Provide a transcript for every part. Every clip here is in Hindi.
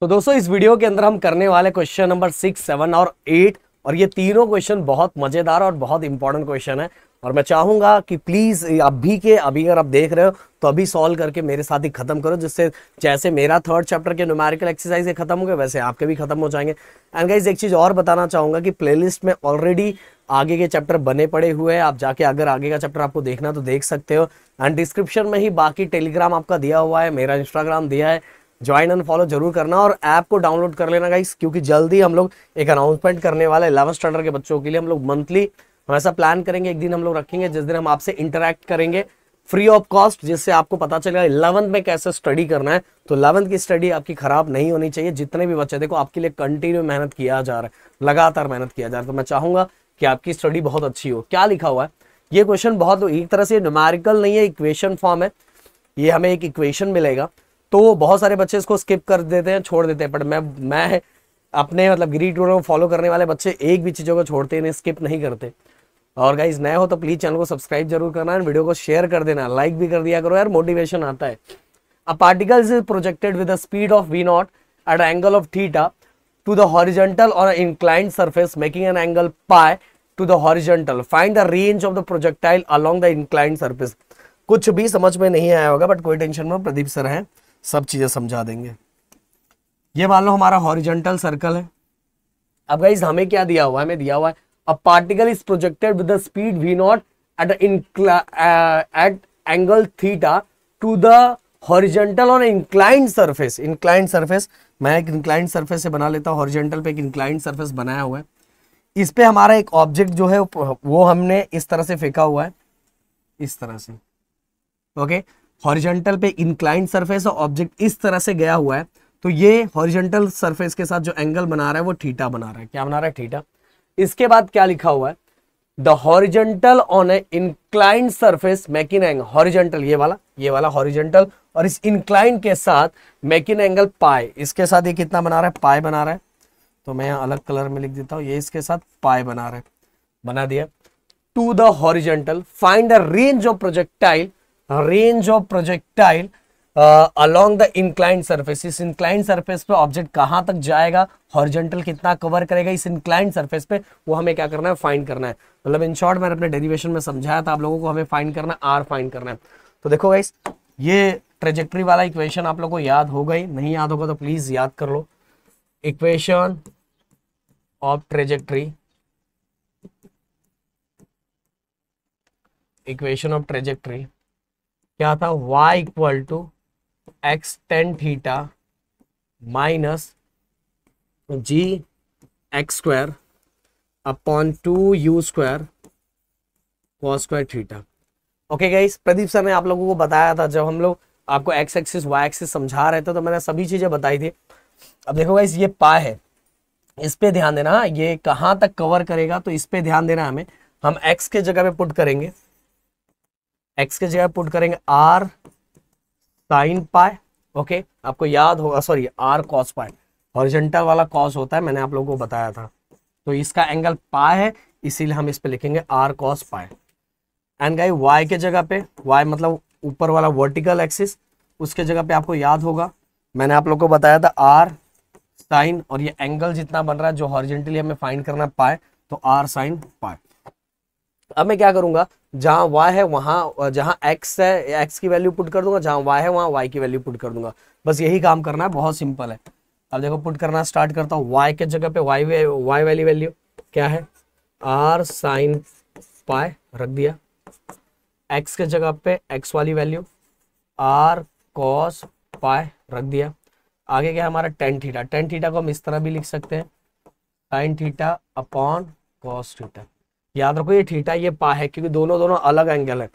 तो दोस्तों इस वीडियो के अंदर हम करने वाले क्वेश्चन नंबर 6, 7 और 8 और ये तीनों क्वेश्चन बहुत मजेदार और बहुत इंपॉर्टेंट क्वेश्चन है। और मैं चाहूंगा कि प्लीज अभी अगर आप देख रहे हो तो अभी सॉल्व करके मेरे साथ ही खत्म करो, जिससे जैसे मेरा थर्ड चैप्टर के न्यूमेरिकल एक्सरसाइज खत्म हो गए वैसे आपके भी खत्म हो जाएंगे। एंड गाइस एक चीज और बताना चाहूंगा कि प्लेलिस्ट में ऑलरेडी आगे के चैप्टर बने पड़े हुए हैं, आप जाके अगर आगे का चैप्टर आपको देखना तो देख सकते हो। एंड डिस्क्रिप्शन में ही बाकी टेलीग्राम आपका दिया हुआ है, मेरा इंस्टाग्राम दिया है, ज्वाइन एंड फॉलो जरूर करना और ऐप को डाउनलोड कर लेना गाइस, क्योंकि जल्दी हम लोग एक अनाउंसमेंट करने वाले 11th स्टैंडर्ड के बच्चों के लिए। हम लोग मंथली हम ऐसा प्लान करेंगे, एक दिन हम लोग रखेंगे जिस दिन हम आपसे इंटरेक्ट करेंगे फ्री ऑफ कॉस्ट, जिससे आपको पता चलेगा 11th में कैसे स्टडी करना है। तो 11th की स्टडी आपकी खराब नहीं होनी चाहिए। जितने भी बच्चे देखो आपके लिए कंटिन्यू मेहनत किया जा रहा है, लगातार मेहनत किया जा रहा है, तो मैं चाहूंगा कि आपकी स्टडी बहुत अच्छी हो। क्या लिखा हुआ है ये क्वेश्चन, बहुत एक तरह से न्यूमेरिकल नहीं है, इक्वेशन फॉर्म है। ये हमें एक इक्वेशन मिलेगा, तो बहुत सारे बच्चे इसको स्किप कर देते हैं, छोड़ देते हैं, बट मैं अपने मतलब गिरी टूर को फॉलो करने वाले बच्चे एक भी चीजों को छोड़ते हैं, स्किप नहीं करते। और गाइज नए हो तो प्लीज चैनल को सब्सक्राइब जरूर करना है, वीडियो को शेयर कर देना, लाइक भी कर दिया करो यार, मोटिवेशन आता है। A particle is projected with the speed of v not at angle of theta to the horizontal or an inclined surface making an angle pi to the horizontal. Find the range of the projectile along the inclined surface. कुछ भी समझ में नहीं आया होगा बट कोई टेंशन में, प्रदीप सर हैं, सब चीजें समझा देंगे। ये मान लो हमारा हॉरिजॉन्टल सर्कल है। अब गाइस हमें क्या दिया हुआ है, हमें दिया हुआ है a particle is projected with the speed v not at angle theta two the horizontal on inclined surface. Inclined surface मैं एक इंक्लाइंड सरफेस से बना लेता हूँ, हॉरिजॉन्टल पे एक इंक्लाइंड सरफेस बनाया हुआ है। इस पे हमारा एक ऑब्जेक्ट जो है वो हमने इस तरह से फेंका हुआ है, इस तरह से। ओके, हॉरिजॉन्टल पे इंक्लाइंड सरफेस और ऑब्जेक्ट इस तरह से गया हुआ है, तो ये हॉरिजॉन्टल सरफेस के साथ जो एंगल बना रहा है वो थीटा बना रहा है। क्या बना रहा है? थीटा। इसके बाद क्या लिखा हुआ है, the horizontal on A inclined surface making angle. Horizontal ये वाला हॉरिजॉन्टल और इस इंक्लाइंड के साथ मेकिंग एंगल पाई। इसके साथ ये कितना बना रहा है? पाई बना रहा है। तो मैं यहाँ अलग कलर में लिख देता हूँ, ये इसके साथ पाई बना रहा है, बना दिया। To the horizontal find the range of projectile, along the inclined surface. इस इंक्लाइंड सरफेस पे ऑब्जेक्ट कहां तक जाएगा, हॉरिजॉन्टल कितना कवर करेगा इस इंक्लाइंड सरफेस पे, वो हमें क्या करना है? फाइंड करना है। मतलब इन शॉर्ट मैंने अपने डेरिवेशन में समझाया था आप लोगों को, हमें फाइंड करना है, आर फाइंड करना है। तो देखो गाइस, ये ट्रेजेक्ट्री वाला इक्वेशन आप लोगों को याद होगा ही, नहीं याद होगा तो प्लीज याद कर लो। Equation of trajectory, equation of trajectory क्या था? y equal to X tan theta minus G X square upon 2u square cos square theta. Okay guys, Pradeep sir ने आप लोगों को बताया था, जब हम लोग आपको एक्स एक्सिस वाई एक्सिस समझा रहे थे तो मैंने सभी चीजें बताई थी। अब देखो गाइस, ये पाई है, इस पे ध्यान देना, ये कहां तक कवर करेगा तो इस पे ध्यान देना हमें। हम एक्स के जगह पे पुट करेंगे, एक्स के जगह पुट करेंगे आर साइन पाई। ओके, आपको याद होगा, sorry R cos pi, horizontal वाला कॉस होता है, मैंने आप लोगों को बताया था। तो इसका एंगल पाई है, इसीलिए हम इस पे लिखेंगे R cos pi. And guys Y के जगह पे, वाई मतलब ऊपर वाला वर्टिकल एक्सिस, उसके जगह पे आपको याद होगा मैंने आप लोगों को बताया था आर साइन, और ये एंगल जितना बन रहा है जो हॉरिजॉन्टली हमें फाइंड करना है पाई, तो आर साइन पाई। अब मैं क्या करूंगा, जहां y है वहां, जहां x है x की वैल्यू पुट कर दूंगा, जहां y है वहां y की वैल्यू पुट कर दूंगा। बस यही काम करना है, बहुत सिंपल है। अब देखो पुट करना स्टार्ट करता हूँ। y के जगह पे y वाली वैल्यू क्या है? r साइन पाई रख दिया। x के जगह पे x वाली वैल्यू r कॉस पाई रख दिया। आगे क्या है हमारा? Tan theta. टेन थीटा को हम इस तरह भी लिख सकते हैं, sign theta upon cos theta. याद रखो ये थीटा ये पा है, क्योंकि दोनों अलग एंगल है।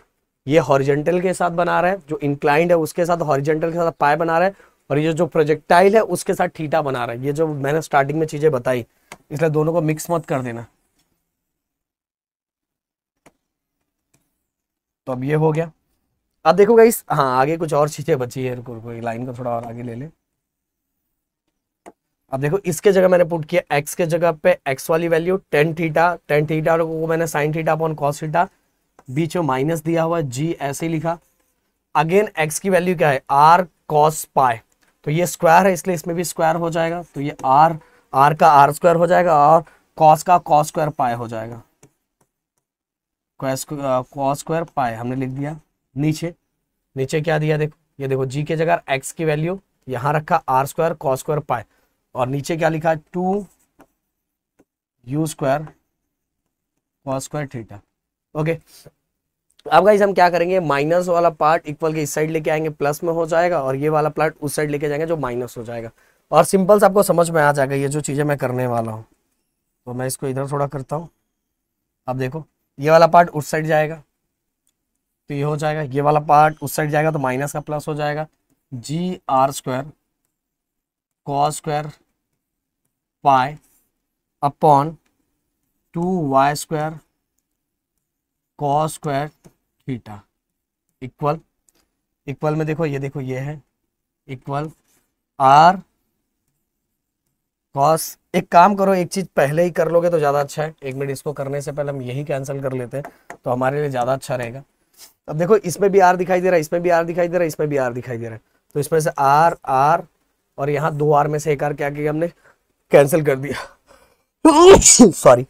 ये हॉरिजॉन्टल के साथ बना रहा है, जो इंक्लाइंड है उसके साथ हॉरिजॉन्टल के साथ पाई बना रहा है, और ये जो प्रोजेक्टाइल है उसके साथ थीटा बना रहा है। ये जो मैंने स्टार्टिंग में चीजें बताई, इसलिए दोनों को मिक्स मत कर देना। तो अब ये हो गया। अब देखो गाइस, हाँ आगे कुछ और चीजें बची है, रुको लाइन को थोड़ा और आगे ले ले। अब देखो इसके जगह मैंने पुट किया x के जगह पे x वाली वैल्यू टेन थीटा को मैंने sine theta upon cos theta, बीच में माइनस दिया हुआ g ऐसे ही लिखा। अगेन x की वैल्यू क्या है? r cos पाई। तो ये स्क्वायर है इसलिए इसमें भी स्क्वायर हो जाएगा, तो ये आर, आर का आर स्क्वायर हो जाएगा और कॉस का कॉस स्क्वायर पाई हो जाएगा। कॉस स्क्वायर पाई हमने लिख दिया। नीचे नीचे क्या दिया देखो, ये देखो जी के जगह एक्स की वैल्यू यहाँ रखा R square cos square pi, और नीचे क्या लिखा है 2 U square cos square theta. Okay, अब गाइस हम क्या करेंगे, माइनस वाला पार्ट इक्वल के इस साइड लेके आएंगे, प्लस में हो जाएगा, और ये वाला पार्ट उस साइड लेके जाएंगे जो माइनस हो जाएगा, और सिंपल से आपको समझ में आ जाएगा ये जो चीजें मैं करने वाला हूँ। तो मैं इसको इधर थोड़ा करता हूँ। अब देखो ये वाला पार्ट उस साइड जाएगा तो ये हो जाएगा, ये वाला पार्ट उस साइड जाएगा तो माइनस का प्लस हो जाएगा, G R square cos square pi upon 2y square cos square theta equal, equal में देखो ये है इक्वल आर कॉस। एक काम करो, एक चीज पहले ही कर लोगे तो ज्यादा अच्छा है, 1 मिनट इसको करने से पहले हम यही कैंसिल कर लेते हैं तो हमारे लिए ज्यादा अच्छा रहेगा। अब देखो इसमें भी आर दिखाई दे रहा है, इसमें भी आर दिखाई दे रहा है, इसमें भी आर दिखाई दे रहा है, तो इसमें से आर आर और यहाँ 2 आर में से एक आर क्या किया हमने, कैंसिल कर दिया सॉरी,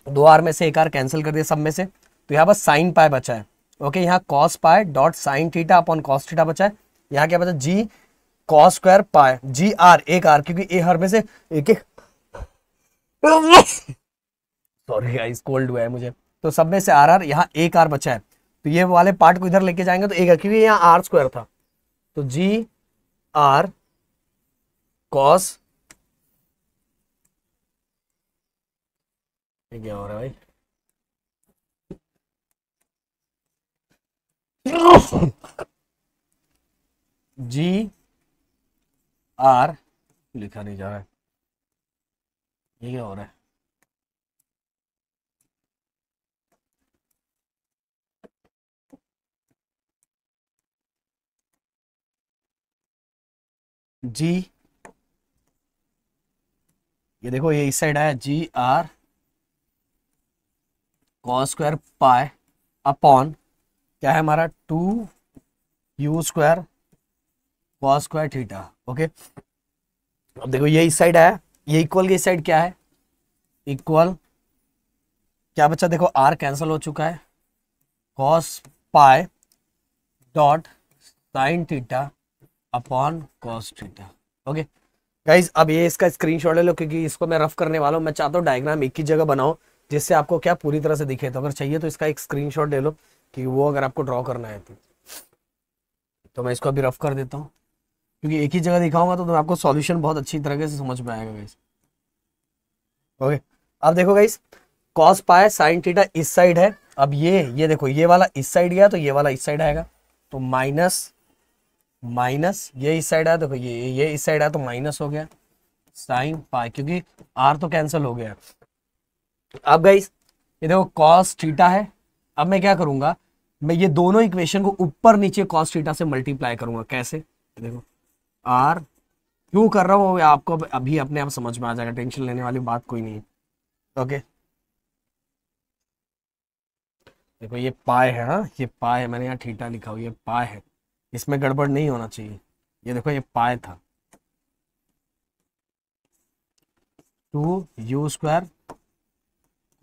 2 आर में से एक आर कैंसिल कर दिया सब में से, तो यहाँ बस साइन पाई बचा है। ओके, यहाँ cos pi dot sine theta upon cos theta बचा है, यहाँ क्या बचा G cos square pi, G R एक आर क्योंकि ए हर में से एक एक सॉरी गाइस कोल्ड हुआ है मुझे, तो सब में से आर आर, यहाँ एक आर बचा है, तो ये वाले पार्ट को इधर लेके जाएंगे तो एक आर, क्योंकि यहाँ आर स्क्वायर था, तो जी आर कॉस, क्या हो रहा है भाई जी आर लिखा नहीं जा रहा है, ये क्या हो रहा है, जी ये देखो ये इस साइड आया G R cos square pi upon क्या है हमारा 2 U square cos square theta. Okay, अब देखो ये इस साइड आया, ये इक्वल के इस साइड क्या है, इक्वल क्या बच्चा देखो आर कैंसिल हो चुका है, cos pi dot sine theta upon cos theta. Okay guys, अब ये इसका स्क्रीनशॉट ले लो क्योंकि इसको मैं रफ करने वाला हूँ, मैं चाहता हूँ डायग्राम एक ही जगह बनाओ जिससे आपको क्या पूरी तरह से दिखे, तो अगर चाहिए तो इसका एक स्क्रीनशॉट ले लो कि वो अगर आपको ड्रॉ करना है तो मैं इसको अभी रफ कर देता हूँ, क्योंकि एक ही जगह दिखाऊंगा तो आपको सॉल्यूशन बहुत अच्छी तरीके से समझ में आएगा गाइस। ओके, अब देखो guys cos pi sine theta इस साइड है, अब ये देखो ये वाला इस साइड गया तो ये वाला इस साइड आएगा, तो माइनस माइनस, ये इस साइड आया देखो ये इस साइड आया तो माइनस हो गया साइन पाई, क्योंकि आर तो कैंसिल हो गया। अब गाइस ये देखो कॉस थीटा है, अब मैं क्या करूंगा, मैं ये दोनों इक्वेशन को ऊपर नीचे कॉस थीटा से मल्टीप्लाई करूंगा, कैसे देखो आर क्यों कर रहा हूँ आपको अभी अपने आप समझ में आ जाएगा, टेंशन लेने वाली बात कोई नहीं है। ओके देखो ये पाई है, हाँ ये पाई है, मैंने यहाँ थीटा लिखा हुआ, ये पाई है, इसमें गड़बड़ नहीं होना चाहिए, ये देखो ये पाई था 2 U square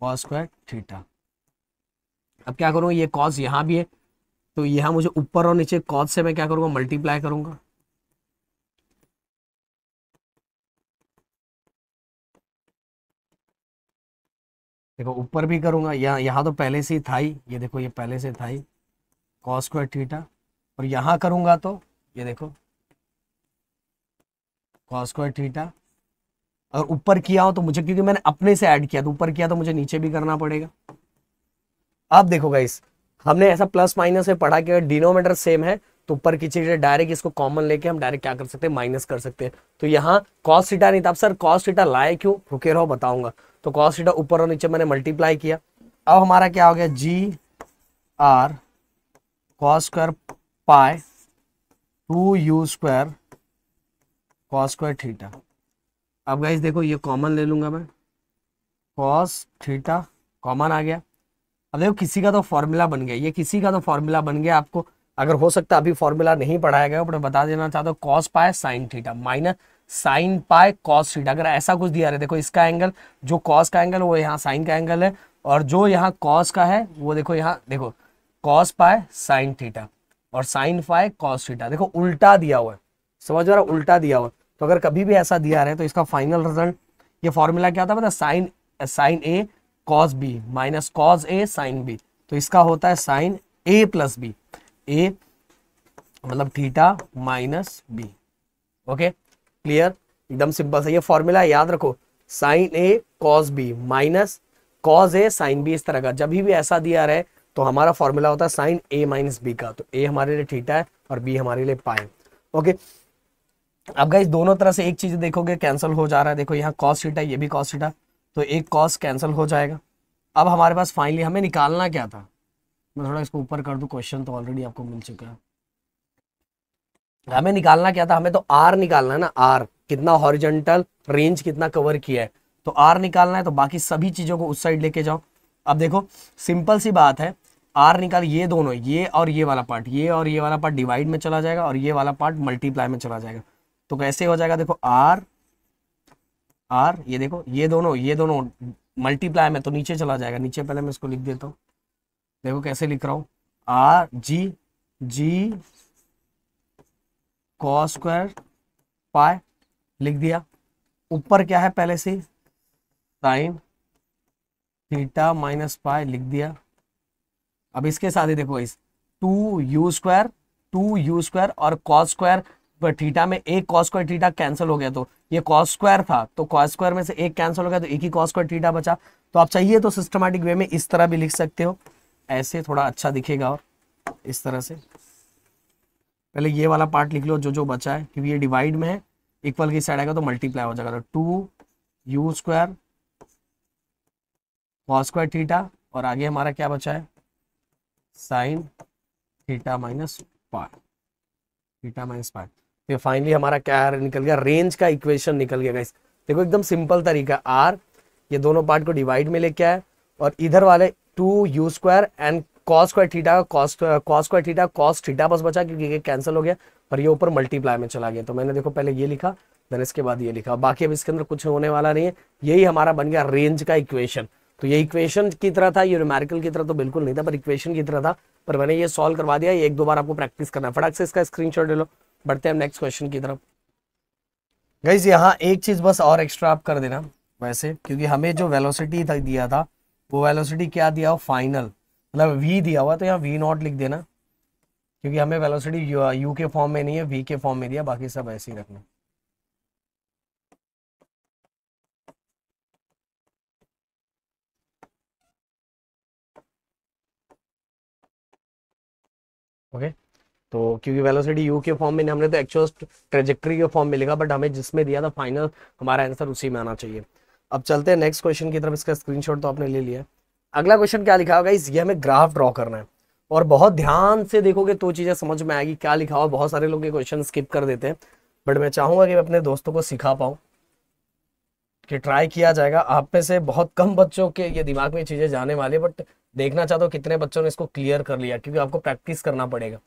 cos square theta. अब क्या करूँगा, ये कॉस यहाँ भी है तो यहाँ मुझे ऊपर और नीचे कॉस से मैं क्या करूँगा मल्टीप्लाई करूँगा, देखो ऊपर भी करूँगा, यहाँ तो पहले से ही था ही, ये देखो ये पहले से था ही कॉस स्क्वायर थीटा, और यहाँ करूँगा तो ये देखो कॉस स्क्वायर थीटा, और ऊपर किया हो तो मुझे क्योंकि मैंने अपने से ऐड किया तो ऊपर किया तो मुझे नीचे भी करना पड़ेगा। अब देखो गाइस हमने ऐसा प्लस माइनस से पढ़ा कि डिनोमिनेटर सेम है तो ऊपर की चीजें डायरेक्ट इसको कॉमन लेके हम डायरेक्ट क्या कर सकते हैं माइनस कर सकते हैं, तो यहाँ कॉस थीटा नहीं था, अब सर कॉस थीटा लाए क्यों, रुके रहो बताऊंगा। तो कॉस थीटा ऊपर और नीचे मैंने मल्टीप्लाई किया, अब हमारा क्या हो गया G R cos square pi 2 U square cos square theta. अब गाइस देखो ये कॉमन ले लूंगा मैं, कॉस थीटा कॉमन आ गया, अब देखो किसी का तो फॉर्मूला बन गया, ये किसी का तो फॉर्मूला बन गया, आपको अगर हो सकता है अभी फॉर्मूला नहीं पढ़ाया गया, बट मैं बता देना चाहता हूँ cos pi sine theta minus sine pi cos theta. अगर ऐसा कुछ दिया रहे, देखो इसका एंगल, जो कॉस का एंगल वो यहाँ साइन का एंगल है, और जो यहाँ कॉस का है वो देखो यहाँ देखो कॉस पाए साइन थीटा और साइन पाए कॉस थीटा, देखो उल्टा दिया हुआ है, समझ रहा, उल्टा दिया हुआ है। तो अगर कभी भी ऐसा दिया रहे तो इसका फाइनल रिजल्ट, ये फॉर्मूला क्या था पता, sine sine A cos B minus cos A sine B, तो इसका होता है sine A plus B, A मतलब theta minus B. Okay clear, एकदम सिंपल सा ये फॉर्मूला याद रखो, sine A cos B minus cos A sine B, इस तरह का जब भी ऐसा दिया रहे तो हमारा फॉर्मूला होता है साइन ए माइनस बी का, तो ए हमारे लिए थीटा है और बी हमारे लिए पाई। ओके अब गाइस दोनों तरह से एक चीज देखोगे कैंसिल हो जा रहा है, देखो यहाँ कॉस थीटा, ये भी कॉस थीटा, तो एक कॉस कैंसिल हो जाएगा। अब हमारे पास फाइनली हमें निकालना क्या था, मैं थोड़ा इसको ऊपर कर दूं, क्वेश्चन तो ऑलरेडी आपको मिल चुका है। हमें निकालना क्या था, हमें तो आर निकालना है ना, आर कितना हॉरिजॉन्टल रेंज कितना कवर किया है, तो आर निकालना है, तो बाकी सभी चीजों को उस साइड लेके जाओ। अब देखो सिंपल सी बात है, आर निकाल, ये दोनों, ये और ये वाला पार्ट, ये और ये वाला पार्ट डिवाइड में चला जाएगा और ये वाला पार्ट मल्टीप्लाई में चला जाएगा, तो कैसे हो जाएगा, देखो आर आर, ये देखो ये दोनों मल्टीप्लाई में, तो नीचे चला जाएगा, नीचे पहले मैं इसको लिख देता हूँ, देखो कैसे लिख रहा हूँ, आर जी जी कॉस स्क्वायर पाई लिख दिया, ऊपर क्या है पहले से साइन थीटा माइनस पाई लिख दिया। अब इसके साथ ही देखो इस 2u स्क्वायर और कॉस स्क्वायर थीटा में एक कॉस स्क्वायर थीटा कैंसिल हो गया, तो ये कॉस स्क्वायर था, तो कॉस स्क्वायर में से एक कैंसिल हो गया, तो एक ही कॉस स्क्वायर थीटा बचा। तो आप चाहिए तो सिस्टमैटिक वे में इस तरह भी लिख सकते हो, ऐसे थोड़ा अच्छा दिखेगा, और इस तरह से पहले ये वाला पार्ट लिख लो जो जो बचा है, क्योंकि ये डिवाइड में है, इक्वल की साइड आएगा तो मल्टीप्लाई हो जाएगा, तो 2u square cos square theta और आगे हमारा क्या बचा है sign theta minus pi, theta minus pi. तो फाइनली हमारा क्या निकल गया, रेंज का इक्वेशन निकल गया गाइस। देखो एकदम सिंपल तरीका, आर ये दोनों पार्ट को डिवाइड में लेके आए और इधर वाले 2u square and cos square theta, cos square theta cos theta बस बचा क्योंकि ये कैंसिल हो गया और ये ऊपर मल्टीप्लाई में चला गया, तो मैंने देखो पहले ये लिखा देन इसके बाद ये लिखा, बाकी अब इसके अंदर कुछ होने वाला नहीं है, यही हमारा बन गया रेंज का इक्वेशन। तो ये इक्वेशन की तरह था, ये न्यूमेरिकल की तरह तो बिल्कुल नहीं था, पर इक्वेशन की तरह था, पर मैंने ये सॉल्व करवा दिया, ये एक दो बार आपको प्रैक्टिस करना है, फटाक से इसका स्क्रीनशॉट ले लो। बढ़ते हैं नेक्स्ट क्वेश्चन की तरफ। गाइस यहाँ एक चीज बस और एक्स्ट्रा आप कर देना वैसे, क्योंकि हमें जो वेलोसिटी दिया था वो वेलोसिटी क्या दिया हो फाइनल, मतलब v दिया हुआ, तो यहाँ v नॉट लिख देना, क्योंकि हमें वेलोसिटी u के फॉर्म में नहीं है, v के फॉर्म में दिया, बाकी सब ऐसे ही रखना। ओके तो क्योंकि वेलोसिटी u के फॉर्म में हमने तो एक्चुअल ट्रेजेक्ट्री के फॉर्म में लिखा, बट हमें जिसमें दिया था फाइनल हमारा आंसर उसी में आना चाहिए। अब चलते हैं नेक्स्ट क्वेश्चन की तरफ, इसका स्क्रीनशॉट तो आपने ले लिया। अगला क्वेश्चन क्या लिखा होगा, ये हमें ग्राफ ड्रॉ करना है, और बहुत ध्यान से देखोगे तो चीजें समझ में आएगी क्या लिखा हुआ। बहुत सारे लोग ये क्वेश्चन स्किप कर देते हैं, बट मैं चाहूंगा कि मैं अपने दोस्तों को सिखा पाऊँ, कि ट्राई किया जाएगा। आप में से बहुत कम बच्चों के ये दिमाग में चीजें जाने वाली, बट देखना चाहता हूँ कितने बच्चों ने इसको क्लियर कर लिया, क्योंकि आपको प्रैक्टिस करना पड़ेगा।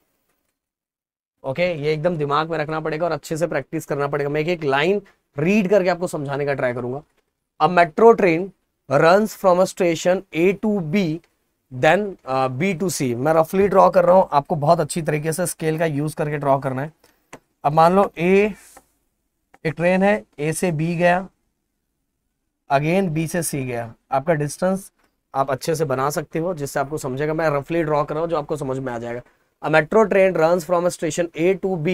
ओके ये एकदम दिमाग में रखना पड़ेगा और अच्छे से प्रैक्टिस करना पड़ेगा। मैं एक लाइन रीड करके आपको समझाने का ट्राई करूंगा। A metro train runs from a station A to B then B to C. मैं रफली ड्रॉ कर रहा हूं, आपको बहुत अच्छी तरीके से स्केल का यूज करके ड्रॉ करना है। अब मान लो एक ट्रेन है, ए से बी गया, अगेन बी से सी गया, आपका डिस्टेंस आप अच्छे से बना सकते हो जिससे आपको समझेगा। मैं रफली ड्रॉ कर रहा हूं जो आपको समझ में आ जाएगा। A metro train runs from a station A to B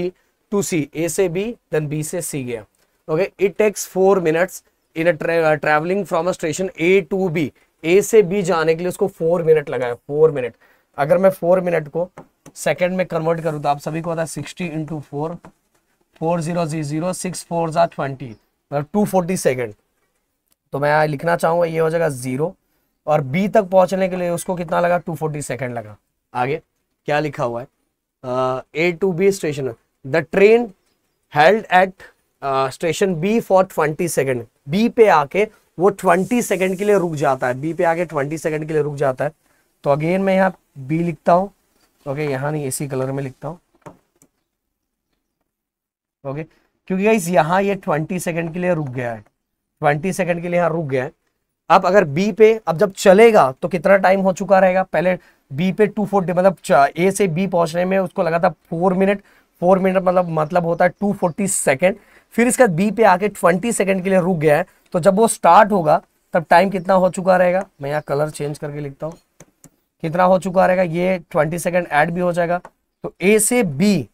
to C. A से B, then B से C गया. Okay, it takes 4 minutes in a traveling from a station A to B. A से B जाने के लिए उसको 4 मिनट लगा है, 4 मिनट। अगर मैं 4 मिनट को सेकंड में कन्वर्ट करूँ तो आप सभी को पता है 60 इंटू 4, 4000, 6 4 20, मतलब 240 सेकेंड। तो मैं यहाँ लिखना चाहूँगा ये हो जाएगा 0, और B तक पहुँचने के लिए उसको कितना लगा, 240 सेकेंड लगा। आगे क्या लिखा हुआ है, A to B station, the train held at station B for 20 second. B पे आके वो 20 सेकेंड के लिए रुक जाता है, बी पे आके 20 सेकेंड के लिए रुक जाता है। तो अगेन मैं यहाँ बी लिखता हूँ, ओके, यहाँ नहीं, इसी कलर में लिखता हूँ। ओके, क्योंकि गाइस यहाँ ये 20 सेकंड के लिए रुक गया है, 20 सेकंड के लिए यहाँ रुक गया है। अब अगर बी पे, अब जब चलेगा तो कितना टाइम हो चुका रहेगा, पहले बी पे 240, मतलब ए से बी पहुंचने में उसको लगा था 4 मिनट, 4 मिनट मतलब होता है 240 सेकंड। फिर इसके बाद बी पे आके 20 सेकंड के लिए रुक गया है, तो जब वो स्टार्ट होगा तब टाइम कितना हो चुका रहेगा, मैं यहाँ कलर चेंज करके लिखता हूँ, कितना हो चुका रहेगा, ये 20 सेकंड ऐड भी हो जाएगा। तो ए से बी,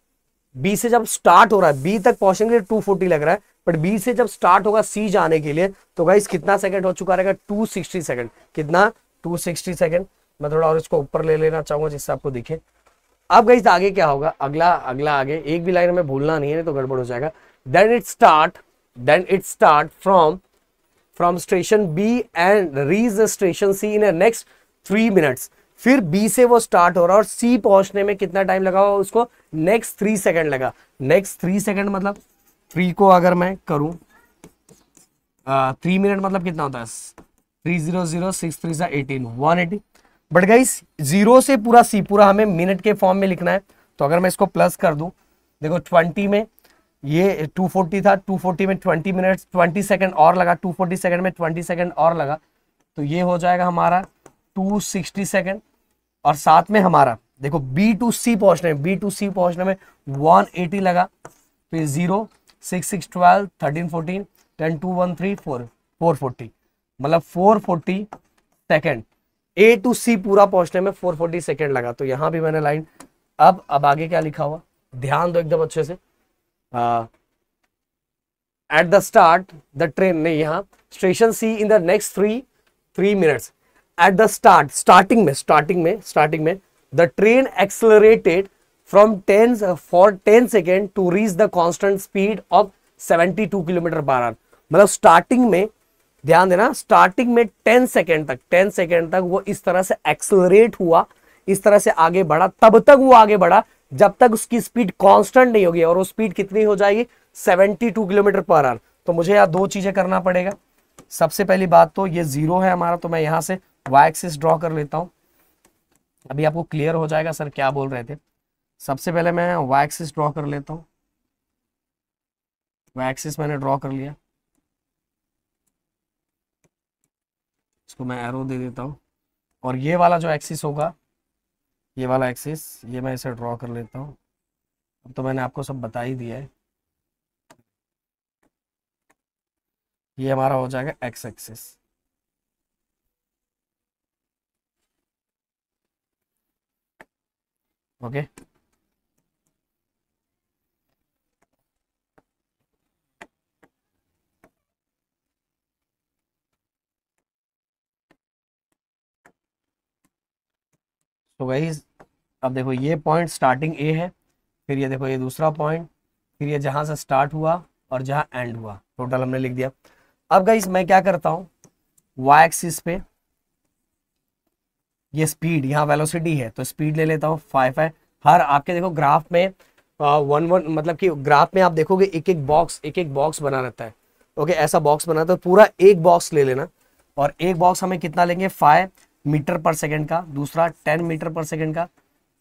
बी से जब स्टार्ट हो रहा है, बी तक पहुंचने के लिए 240 लग रहा है, बट बी से जब स्टार्ट होगा सी जाने के लिए, तो गाइस कितना सेकंड हो चुका रहेगा, 260 सेकंड। कितना, 260 सेकंड। मैं थोड़ा और इसको ऊपर ले लेना चाहूंगा जिससे आपको दिखे। अब गाइस आगे क्या होगा, अगला अगला आगे एक भी लाइन में भूलना नहीं है, तो गड़बड़ हो जाएगा। Then it start from station B and reach the station C in next 3 minutes. फिर बी से वो स्टार्ट हो रहा है और सी पहुंचने में कितना टाइम लगा हुआ उसको, नेक्स्ट 3 सेकंड लगा। नेक्स्ट 3 सेकंड मतलब 3 को अगर मैं करूं 3 मिनट मतलब कितना होता है, 300 6 3 18 180। बट गाइस जीरो से पूरा सी पूरा हमें मिनट के फॉर्म में लिखना है, तो अगर मैं इसको प्लस कर दूं, देखो 20 में ये 240 था, 240 में 20 मिनट 20 सेकंड और लगा, 240 सेकंड में 20 सेकंड और लगा, तो ये हो जाएगा हमारा 260 सेकंड। और साथ में हमारा देखो बी टू सी पहुंचने में 180 लगा, फिर 0 6 6 12 13 14 10 2 1 3 4 440, मतलब 440 सेकंड। ए टू सी पूरा पहुंचने में 440 सेकंड लगा। तो यहां भी मैंने लाइन, अब आगे क्या लिखा हुआ ध्यान दो एकदम अच्छे से। At the start the train, नहीं, यहाँ station C in the next three minutes. At the starting में the train accelerated from 10 second to reach the constant speed of 72 kilometre per hour. मतलब स्टार्टिंग में, ध्यान देना, स्टार्टिंग में 10 सेकेंड तक वो इस तरह से एक्सेलरेट हुआ, इस तरह से आगे बढ़ा, तब तक वो आगे बढ़ा जब तक उसकी स्पीड कांस्टेंट नहीं होगी। और वो स्पीड कितनी हो जाएगी, 72 किलोमीटर पर आवर। तो मुझे यहाँ दो चीजें करना पड़ेगा। सबसे पहली बात तो ये 0 है हमारा, तो मैं यहां से वाई एक्सिस ड्रॉ कर लेता हूं, अभी आपको क्लियर हो जाएगा सर क्या बोल रहे थे। सबसे पहले मैं वाई एक्सिस ड्रॉ कर लेता हूं, वाई एक्सिस मैंने ड्रॉ कर लिया, इसको मैं एरो दे देता हूं। और ये वाला जो एक्सिस होगा, ये वाला एक्सिस, ये मैं इसे ड्रॉ कर लेता हूं। अब तो मैंने आपको सब बता ही दिया है, ये हमारा हो जाएगा एक्स एक्सिस। ओके, तो गाइस अब देखो ये पॉइंट स्टार्टिंग ए है, फिर ये देखो ये दूसरा पॉइंट, फिर ये जहां से स्टार्ट हुआ और जहां एंड हुआ, टोटल हमने लिख दिया। अब गाइस मैं क्या करता हूं, वाई एक्सिस पे ये स्पीड, यहाँ वेलोसिटी है तो स्पीड ले लेता हूँ 5 है। हर आपके देखो ग्राफ में 1 मतलब कि ग्राफ में आप देखोगे एक एक बॉक्स बना रहता है। ओके, ऐसा बॉक्स बना, तो पूरा एक बॉक्स ले लेना, और एक बॉक्स हमें कितना लेंगे, 5 मीटर पर सेकंड का, दूसरा 10 मीटर पर सेकंड का,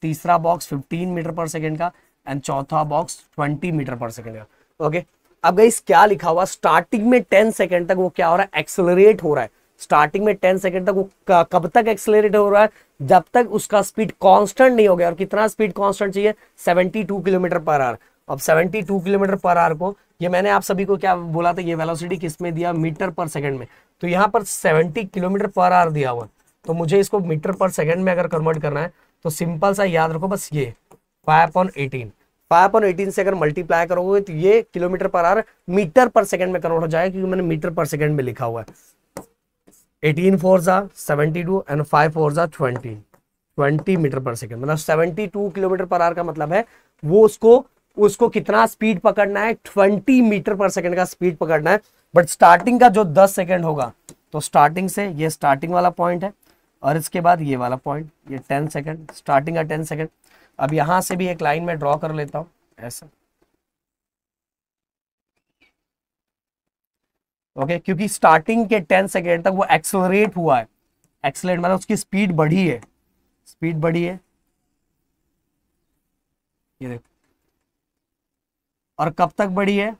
तीसरा बॉक्स 15 मीटर पर सेकंड का, एंड चौथा बॉक्स 20 मीटर पर सेकंड का। ओके, अब गाइस क्या लिखा हुआ, स्टार्टिंग में 10 सेकंड तक वो क्या हो रहा है, एक्सेलरेट हो रहा है। स्टार्टिंग में 10 सेकंड तक वो कब तक एक्सेलरेट हो रहा है, जब तक उसका स्पीड कांस्टेंट नहीं हो गया। और कितना स्पीड कांस्टेंट चाहिए, 72 किलोमीटर पर आवर। अब 72 किलोमीटर पर आवर को, ये मैंने आप सभी को क्या बोला था, ये वेलोसिटी किस में दिया, मीटर पर सेकंड में, तो यहाँ पर 70 किलोमीटर पर आवर दिया हुआ, तो मुझे इसको मीटर पर सेकंड में अगर कन्वर्ट करना है, तो सिंपल सा याद रखो बस, ये 5/18 से अगर मल्टीप्लाई करोगे तो ये kilometre per hour meter per second में कन्वर्ट हो जाएगा, क्योंकि मैंने मीटर पर सेकंड में लिखा हुआ है। 18 4 72 एंड 5 4 20 मीटर पर सेकंड, मतलब 72 किलोमीटर पर आवर का मतलब है वो उसको कितना स्पीड पकड़ना है, 20 मीटर पर सेकंड का स्पीड पकड़ना है। बट स्टार्टिंग का जो 10 सेकंड होगा, तो स्टार्टिंग से ये स्टार्टिंग वाला पॉइंट है, और इसके बाद ये वाला पॉइंट, ये 10 सेकंड, स्टार्टिंग का 10 सेकंड। अब यहां से भी एक लाइन में ड्रॉ कर लेता हूं ऐसा। ओके, क्योंकि स्टार्टिंग के 10 सेकेंड तक वो एक्सेलरेट हुआ है, एक्सेलरेट मतलब उसकी स्पीड बढ़ी है, ये देखो, और कब तक बढ़ी है,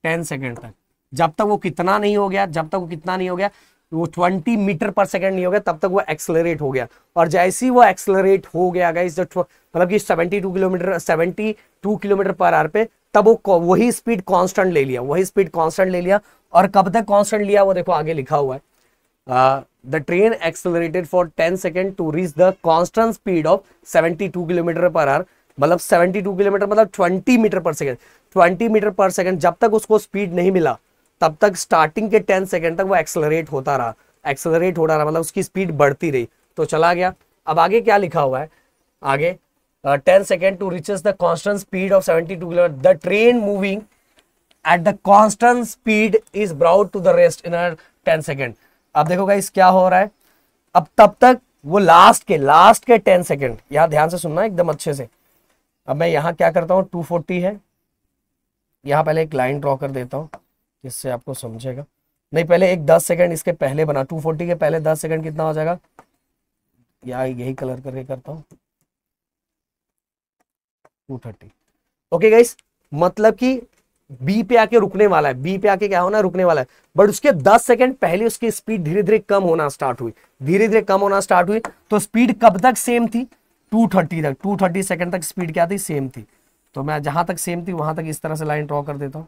10 सेकेंड तक। जब तक वो कितना नहीं हो गया, जब तक वो कितना नहीं हो गया, वो 20 मीटर पर सेकेंड नहीं हो गया, तब तक वो एक्सेलरेट हो गया। और जैसे ही वो एक्सेलरेट हो गया गाइस, मतलब कि 72 किलोमीटर पर आवर पे, तब वो वही स्पीड कांस्टेंट ले लिया, वही स्पीड कांस्टेंट ले लिया। और कब तक कांस्टेंट लिया वो देखो आगे लिखा हुआ है, the train accelerated for 10 second to reach the constant speed of 72 kilometre per hour. मतलब 72 किलोमीटर मतलब 20 metre per second, 20 metre per second. जब तक उसको स्पीड नहीं मिला तब तक स्टार्टिंग के 10 सेकेंड तक वो एक्सेलरेट होता रहा, एक्सेलरेट होता रहा, मतलब उसकी स्पीड बढ़ती रही, तो चला गया। अब आगे क्या लिखा हुआ है, आगे 10 second to reaches the constant speed of 72 kilometre, the train moving at the constant speed is brought to the rest in 10 second. अब देखो गाइस क्या हो रहा है, अब तब तक वो लास्ट के 10 सेकेंड, यहां ध्यान से सुनना एकदम अच्छे से। अब मैं यहां क्या करता हूं, 240 है, यहां पहले एक लाइन ड्रॉ कर देता हूं जिससे आपको समझेगा। नहीं, पहले एक 10 सेकंड इसके पहले बना, 240 के पहले 10 सेकंड कितना हो जाएगा, या यही कलर करके करता हूं, 230। ओके गाइस, मतलब कि बी पे आके रुकने वाला है, बी पे आके क्या होना, रुकने वाला है। बट उसके 10 सेकंड पहले उसकी स्पीड धीरे धीरे कम होना स्टार्ट हुई, धीरे धीरे कम होना स्टार्ट हुई। तो स्पीड कब तक सेम थी, 230 तक, 230 सेकंड तक स्पीड क्या थी, सेम थी। तो मैं जहां तक सेम थी वहां तक इस तरह से लाइन ड्रॉ कर देता हूं।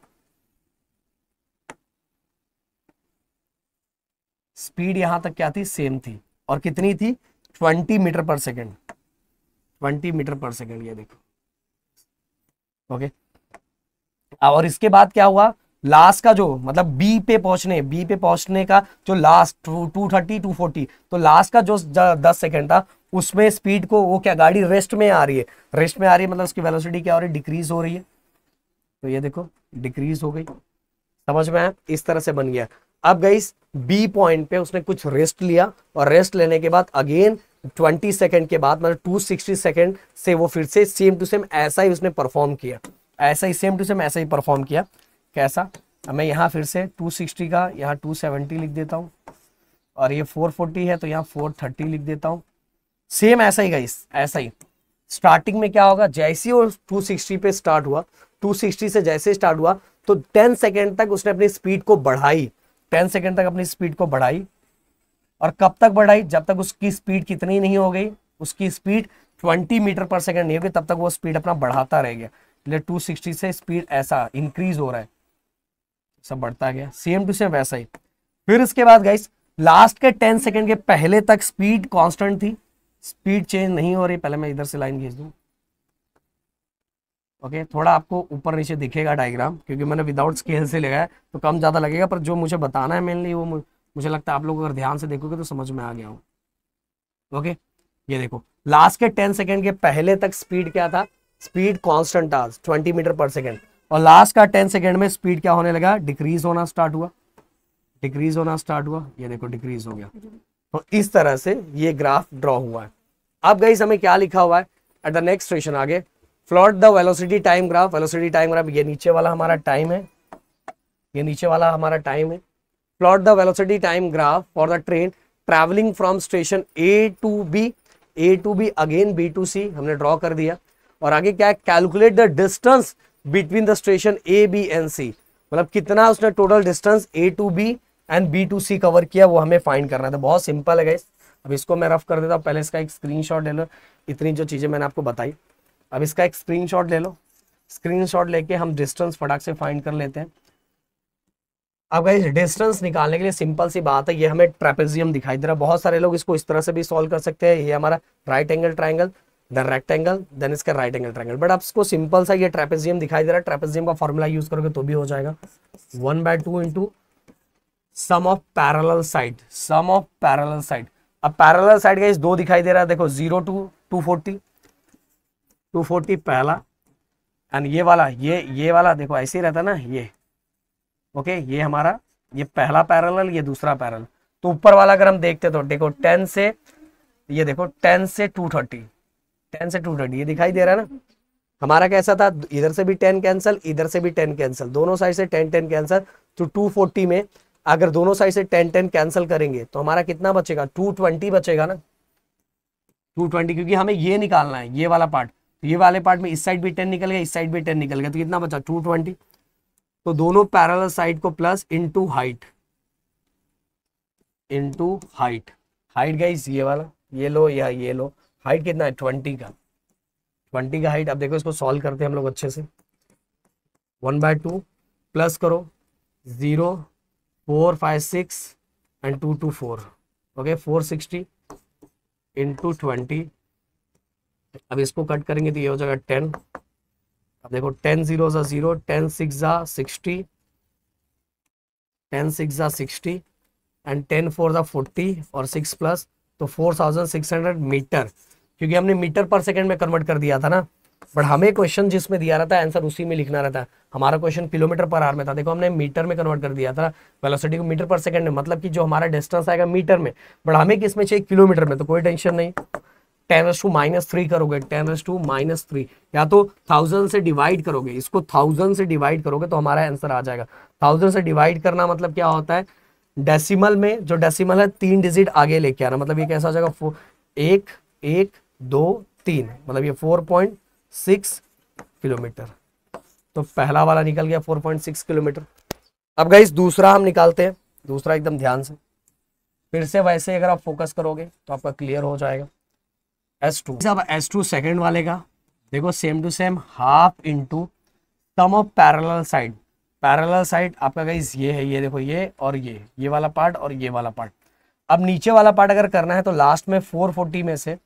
स्पीड यहां तक क्या थी, सेम थी, और कितनी थी, 20 metre per second, 20 metre per second, ये देखो। ओके, और इसके बाद क्या हुआ, लास्ट का जो मतलब बी पे पहुंचने का जो लास्ट 230 240, तो लास्ट का जो 10 सेकेंड था उसमें स्पीड को वो क्या, गाड़ी रेस्ट में आ रही है, रेस्ट में आ रही है, मतलब उसकी वेलोसिटी क्या हो रही है, डिक्रीज हो रही है। तो ये देखो डिक्रीज हो गई, समझ में आया, इस तरह से बन गया। अब गाइस बी पॉइंट पे उसने कुछ रेस्ट लिया, और रेस्ट लेने के बाद अगेन 20 सेकंड के बाद मतलब 260 सेकंड से वो फिर से सेम टू सेम ऐसा ही उसने परफॉर्म किया, ऐसा ही सेम टू सेम ऐसा ही परफॉर्म किया। कैसा, अब मैं यहाँ फिर से 260 का यहाँ 270 लिख देता हूँ, और ये 440 है तो यहाँ 430 लिख देता हूँ। सेम ऐसा ही गाइस, ऐसा ही स्टार्टिंग में क्या होगा, जैसे ही वो 260 पे स्टार्ट हुआ, 260 से जैसे स्टार्ट हुआ तो 10 सेकेंड तक उसने अपनी स्पीड को बढ़ाई, 10 सेकेंड तक अपनी स्पीड को बढ़ाई। और कब तक बढ़ाई, जब तक उसकी स्पीड कितनी नहीं हो गई, उसकी स्पीड 20 मीटर पर सेकेंड नहीं होगी, तब तक वो स्पीड अपना बढ़ाता रह गया। इसलिए 260 से स्पीड ऐसा इंक्रीज हो रहा है, सब बढ़ता गया, सेम टू सेम वैसा ही। फिर इसके बाद गाइस लास्ट के 10 सेकेंड के पहले तक स्पीड कांस्टेंट थी, स्पीड चेंज नहीं हो रही। पहले मैं इधर से लाइन खींच दूं, ओके, थोड़ा आपको ऊपर नीचे दिखेगा डायग्राम, क्योंकि मैंने विदाउट स्केल से लगाया तो कम ज्यादा लगेगा, पर जो मुझे बताना है मेनली वो मुझे लगता है आप लोग अगर ध्यान से देखोगे तो समझ में आ गया हो। ओके, ये देखो लास्ट के 10 सेकेंड के पहले तक स्पीड क्या था, स्पीड कांस्टेंट था 20 मीटर पर सेकेंड, और लास्ट का 10 सेकेंड में स्पीड क्या होने लगा, डिक्रीज होना स्टार्ट हुआ, डिक्रीज होना स्टार्ट हुआ, ये देखो डिक्रीज हो गया। तो इस तरह से ये ग्राफ ड्रॉ हुआ है। अब गाइस हमें क्या लिखा हुआ है एट द नेक्स्ट स्टेशन आगे, plot the velocity time graph, velocity time graph, ये नीचे वाला हमारा टाइम है, ये नीचे वाला हमारा टाइम है। Plot the velocity time graph for the train travelling from station A to B again B to C, हमने ड्रॉ कर दिया। और आगे क्या है, calculate the distance between the station A B and C, मतलब कितना उसने total distance A to B and B to C cover किया, वो हमें फाइंड करना था। बहुत सिंपल है गाइस, अब इसको मैं रफ कर देता हूँ, पहले इसका एक स्क्रीनशॉट ले लो, इतनी जो चीजें मैंने आपको बताई, अब इसका एक स्क्रीनशॉट ले लो, स्क्रीनशॉट लेके हम डिस्टेंस फटाक से फाइंड कर लेते हैं। अब गाइस डिस्टेंस निकालने के लिए सिंपल सी बात है, ये हमें ट्रेपेजियम दिखाई दे रहा है, बहुत सारे लोग इसको इस तरह से भी सॉल्व कर सकते हैं, ये हमारा right angle triangle, then rectangle, then इसका राइट एंगल ट्राइंगल, बट आपको सिंपल सा ये ट्रेपेजियम दिखाई दे रहा है, ट्रेपेजियम का फॉर्मूला यूज करोगे तो भी हो जाएगा, 1/2 into sum of parallel side, sum of parallel side. अब पैरेलल साइड गाइस दो दिखाई दे रहा है, देखो 0 to 240 पहला, एंड ये वाला ये वाला देखो ऐसे ही रहता ना ये, ओके, ये हमारा ये पहला पैरेलल, ये दूसरा पैरेलल। तो ऊपर वाला अगर हम देखते तो देखो 10 से, ये देखो 10 से 230, 10 से 230 ये दिखाई दे रहा है ना, हमारा कैसा था, इधर से भी 10 कैंसिल, इधर से भी 10 कैंसिल, दोनों साइड से 10 10 कैंसिल। तो 240 में अगर दोनों साइड से 10 10 कैंसिल करेंगे तो हमारा कितना बचेगा, 220 बचेगा ना, 220, क्योंकि हमें ये निकालना है, ये वाला पार्ट, तो ये वाले पार्ट में इस साइड भी 10 निकल गया, इस साइड भी 10 निकल गया, तो कितना बचा 220। तो दोनों पैरेलल साइड को plus into height, into height. Height guys ये वाला, ये लो या ये लो, हाइट कितना है 20 का, 20 का हाइट। अब देखो इसको सॉल्व करते हैं हम लोग अच्छे से। 1/2 प्लस करो 0 4 5 6 एंड 2 2 4, ओके 460 इंटू 20। अब इसको कट करेंगे तो ये हो जाएगा 10। अब देखो 10 0 ज़ा 0, 10 6 ज़ा 60, 10 6 ज़ा 60 एंड 10 4 ज़ा 40 और 6 प्लस, तो 4600 मीटर, क्योंकि हमने मीटर पर सेकंड में कन्वर्ट कर दिया था ना। बट हमें क्वेश्चन जिसमें दिया रहता है आंसर उसी में लिखना रहता है। हमारा क्वेश्चन किलोमीटर पर आवर में था, देखो हमने मीटर में कन्वर्ट कर दिया था वेलोसिटी को मीटर पर सेकंड में, मतलब कि जो हमारा डिस्टेंस आएगा मीटर में, बट हमें किस में चाहिए किलोमीटर में, तो कोई टेंशन नहीं। 10⁻³ करोगे, 10⁻³ या तो 1000 से डिवाइड करोगे, इसको 1000 से डिवाइड करोगे तो हमारा आंसर आ जाएगा। 1000 से डिवाइड करना मतलब क्या होता है, डेसिमल में जो डेसिमल है 3 डिजिट आगे लेके आना, मतलब ये कैसा हो जाएगा 1 1 2 3, मतलब ये 4.6 किलोमीटर। तो पहला वाला निकल गया 4.6 किलोमीटर। अब गाइस दूसरा हम निकालते हैं, दूसरा एकदम ध्यान से, फिर से वैसे अगर आप फोकस करोगे तो आपका क्लियर हो जाएगा। S2, अब S2 सेकंड वाले का देखो same to same half into sum of parallel side. Parallel side आपका गाइस ये है, ये देखो ये और ये वाला पार्ट और ये वाला पार्ट। अब नीचे वाला पार्ट अगर करना है तो लास्ट में 440 में से,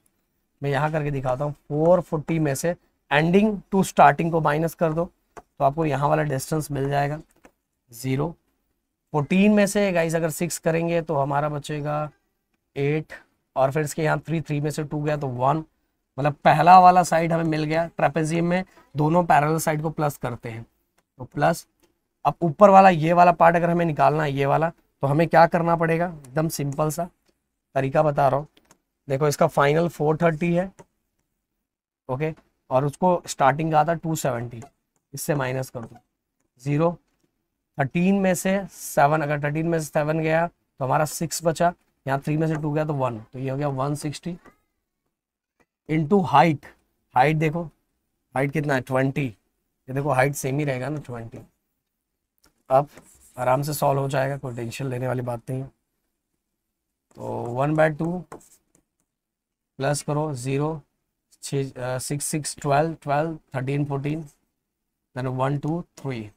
मैं यहाँ करके दिखाता हूँ, 440 में से एंडिंग टू स्टार्टिंग को माइनस कर दो तो आपको यहाँ वाला डिस्टेंस मिल जाएगा 0। 14 में से गाइस अगर 6 करेंगे तो हमारा बचेगा 8, और फिर इसके यहाँ 3 में से 2 गया तो 1, मतलब पहला वाला साइड हमें मिल गया। ट्रेपेजियम में दोनों पैरेलल साइड को प्लस करते हैं तो प्लस। अब ऊपर वाला ये वाला पार्ट अगर हमें निकालना है ये वाला, तो हमें क्या करना पड़ेगा, एकदम सिंपल सा तरीका बता रहा हूँ। देखो इसका फाइनल 430 है, ओके, और उसको स्टार्टिंग का था 270, इससे माइनस कर दो 0। 13 में से 7, अगर 13 में से 7 गया तो हमारा 6 बचा, यहाँ 3 में से 2 गया तो 1, तो ये हो गया 160 इंटू हाइट। हाइट देखो, हाइट कितना है 20, ये देखो हाइट सेम ही रहेगा ना 20। अब आराम से सॉल्व हो जाएगा, कोई टेंशन लेने वाली बात नहीं है। तो 1/2 प्लस करो 0 6 6 12 12 13 14 देन 1 2 3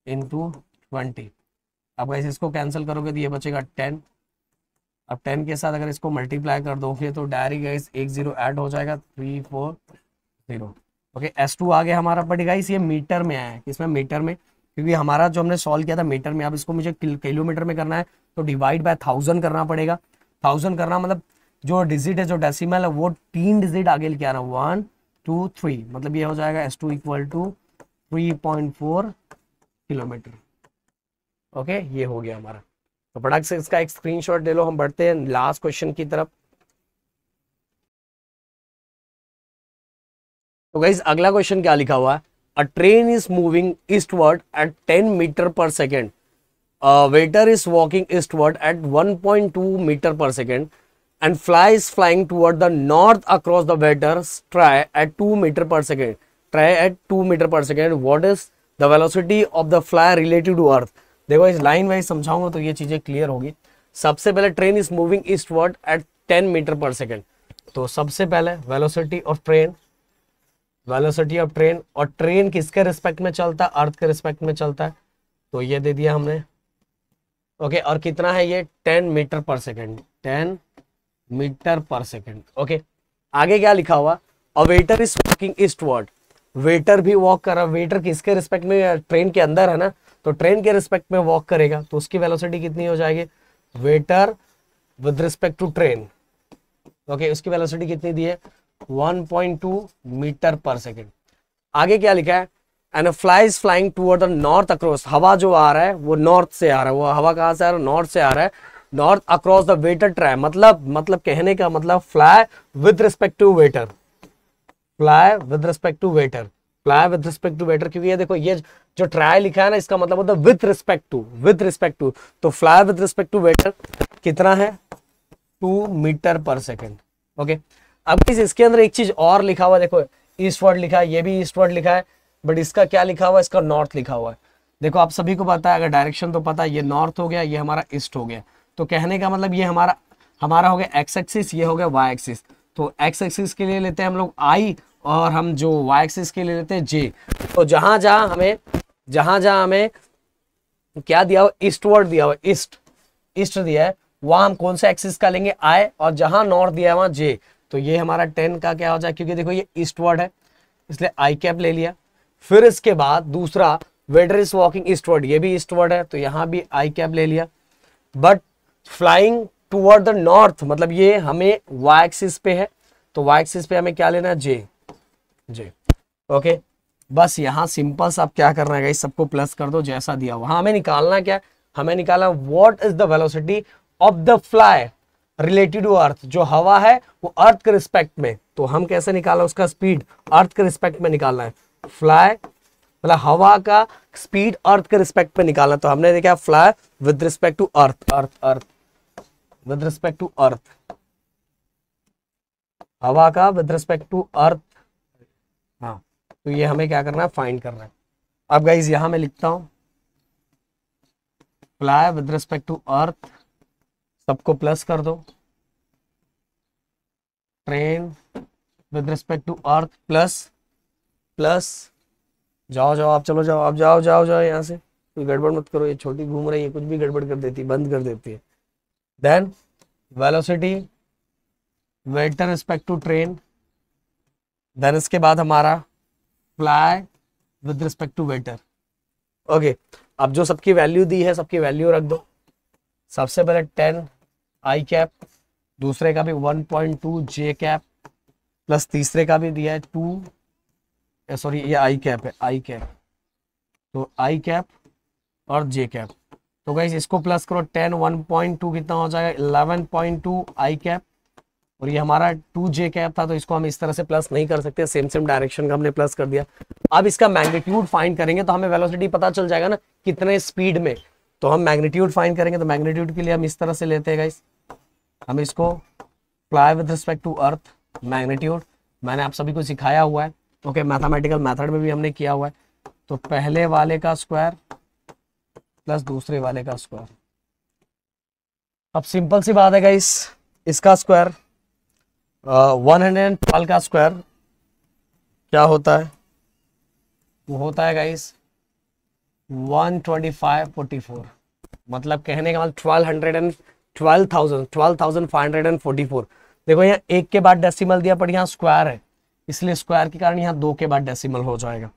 इंटू 20। अब ऐसे इसको कैंसिल करोगे तो ये बचेगा 10। अब 10 के साथ अगर इसको मल्टीप्लाई कर दोगे तो डायरेक्ट गाइस 1 0 ऐड हो जाएगा, 3 4 0, ओके। S2 आ गया हमारा, बट गाइस ये मीटर में आया है, किसमें मीटर में, क्योंकि हमारा जो हमने सॉल्व किया था मीटर में। अब इसको मुझे किलोमीटर में करना है तो डिवाइड बाय 1000 करना पड़ेगा। 1000 करना मतलब जो डिजिट है, जो डेसिमल है, वो 3 डिजिट आगे लेके आना, 1 2 3, मतलब ये हो जाएगा S2 equal to 3.4 kilometre, okay. ये हो गया हमारा। तो फटाक से इसका एक स्क्रीनशॉट ले लो, हम बढ़ते हैं लास्ट क्वेश्चन की तरफ। तो गाइस अगला क्वेश्चन क्या लिखा हुआ है, a train is moving eastward at 10 metre per second, waiter is walking eastward at 1.2 metre per second and fly is flying toward the north across the water's try at 2 meter per second. Try at 2 meter per second. What is the velocity of the fly relative to earth? देखो इस लाइन वाइज समझाऊंगा तो ये चीजें क्लियर होगी। सबसे पहले train is moving eastward at 10 metre per second. तो सबसे पहले velocity of train, velocity of train, और ट्रेन किसके रिस्पेक्ट में चलता है, अर्थ के रिस्पेक्ट में चलता है, तो ये दे दिया हमने, ओके। और कितना है ये 10 metre per second, 10 metre per second, okay. आगे क्या लिखा हुआ, a waiter is walking eastward, waiter भी वॉक कर रहा। वेटर किसके रिस्पेक्ट में, ट्रेन के अंदर है ना, तो ट्रेन के रिस्पेक्ट में वॉक करेगा तो उसकी वेलोसिटी कितनी हो जाएगी, vector with respect to train, okay, उसकी वेलोसिटी कितनी दी है 1.2 मीटर पर सेकेंड। आगे क्या लिखा है, and fly is flying toward the north across, हवा जो आ रहा है वो नॉर्थ से आ रहा है, वो हवा कहाँ से आ रहा है, नॉर्थ से आ रहा है, north across the vector try, मतलब कहने का मतलब fly with respect to vector, fly with respect to vector, fly with respect to vector, क्योंकि ये देखो ये जो ट्राई लिखा है ना, इसका मतलब होता है with respect to, with respect to, तो fly with respect to waiter कितना है 2 मीटर पर सेकेंड, ओके। अब इसके अंदर एक चीज और लिखा हुआ देखो, ईस्टवर्ड लिखा है, ये भी ईस्टवर्ड लिखा है, बट इसका क्या लिखा हुआ है, इसका नॉर्थ लिखा हुआ है। देखो आप सभी को पता है, अगर डायरेक्शन तो पता है, ये नॉर्थ हो गया, ये हमारा ईस्ट हो गया। तो कहने का मतलब ये हमारा हमारा हो गया एक्स एक्सिस, ये हो गया वाई एक्सिस। तो एक्स एक्सिस के लिए लेते हैं हम लोग आई, और हम जो वाई एक्सिस के लिए लेते हैं जे। तो जहां जहां हमें क्या दिया हुआ, ईस्टवर्ड दिया हुआ, ईस्ट दिया है, वहां हम कौन सा एक्सिस का लेंगे, आई, और जहां नॉर्थ दिया है वहां जे। तो ये हमारा 10 का क्या हो जाए, क्योंकि देखो ये ईस्टवर्ड है इसलिए आई कैप ले लिया। फिर इसके बाद दूसरा, वेटर इज वॉकिंग ईस्टवर्ड, ये भी ईस्टवर्ड है तो यहां भी आई कैप ले लिया। But flying toward the north, मतलब ये हमें वाई एक्सिस पे है, तो वाई एक्सिस पे हमें क्या लेना है, जे। ओके, बस यहाँ सिंपल सा आप क्या करना है गाइस, सबको प्लस कर दो जैसा दिया। वहां हमें निकालना क्या, हमें निकालना what is the velocity of the fly related to earth. जो हवा है वो अर्थ के रिस्पेक्ट में, तो हम कैसे निकालना उसका स्पीड, अर्थ के रिस्पेक्ट में निकालना है। फ्लाई मतलब हवा का स्पीड अर्थ के रिस्पेक्ट में निकालना। तो हमने देखा fly with respect to earth, earth with respect to earth, हवा का विद रिस्पेक्ट टू अर्थ। हाँ, तो ये हमें क्या करना है, फाइंड करना है। अब गाइज यहां मैं लिखता हूं fly with respect to earth, सबको प्लस कर दो। Train with respect to earth plus जाओ आप, चलो जाओ आप, जाओ यहाँ से, कोई गड़बड़ मत करो, ये छोटी घूम रही है, कुछ भी गड़बड़ कर देती है, बंद कर देती है। Then velocity vector respect to train, then इसके बाद हमारा fly with respect to vector. Okay, अब जो सबकी वैल्यू दी है सबकी वैल्यू रख दो। सबसे पहले 10 आई कैप, दूसरे का भी 1.2 जे कैप, प्लस तीसरे का भी दिया है 2, सॉरी ये आई कैप है, आई कैप, तो आई कैप और जे कैप। तो गाइस इसको प्लस करो, 10 1.2 कितना हो जाएगा, 11.2 आई कैप, और ये हमारा 2 जे कैप था, तो इसको हम इस तरह से प्लस नहीं कर सकते, सेम डायरेक्शन का हमने प्लस कर दिया। अब इसका मैग्नीट्यूड फाइंड करेंगे तो हमें वेलोसिटी पता चल जाएगा ना कितने स्पीड में। तो हम मैग्नीट्यूड फाइंड करेंगे, तो मैग्नीट्यूड के लिए हम इस तरह से लेते हैं गाइस, हम इसको fly with respect to earth magnitude, मैंने आप सभी को सिखाया हुआ है। ओके, मैथमेटिकल मेथड में भी हमने किया हुआ है। तो पहले वाले का स्क्वायर प्लस दूसरे वाले का स्क्वायर। अब सिंपल सी बात है गाइस, इसका स्क्वायर 112 का स्क्वायर क्या होता है, वो होता है गाइस 12544, मतलब कहने का मतलब 12,544। देखो यहाँ एक के बाद डेसिमल दिया, पर यहाँ स्क्वायर है, इसलिए स्क्वायर के कारण यहाँ 2 के बाद डेसिमल हो जाएगा।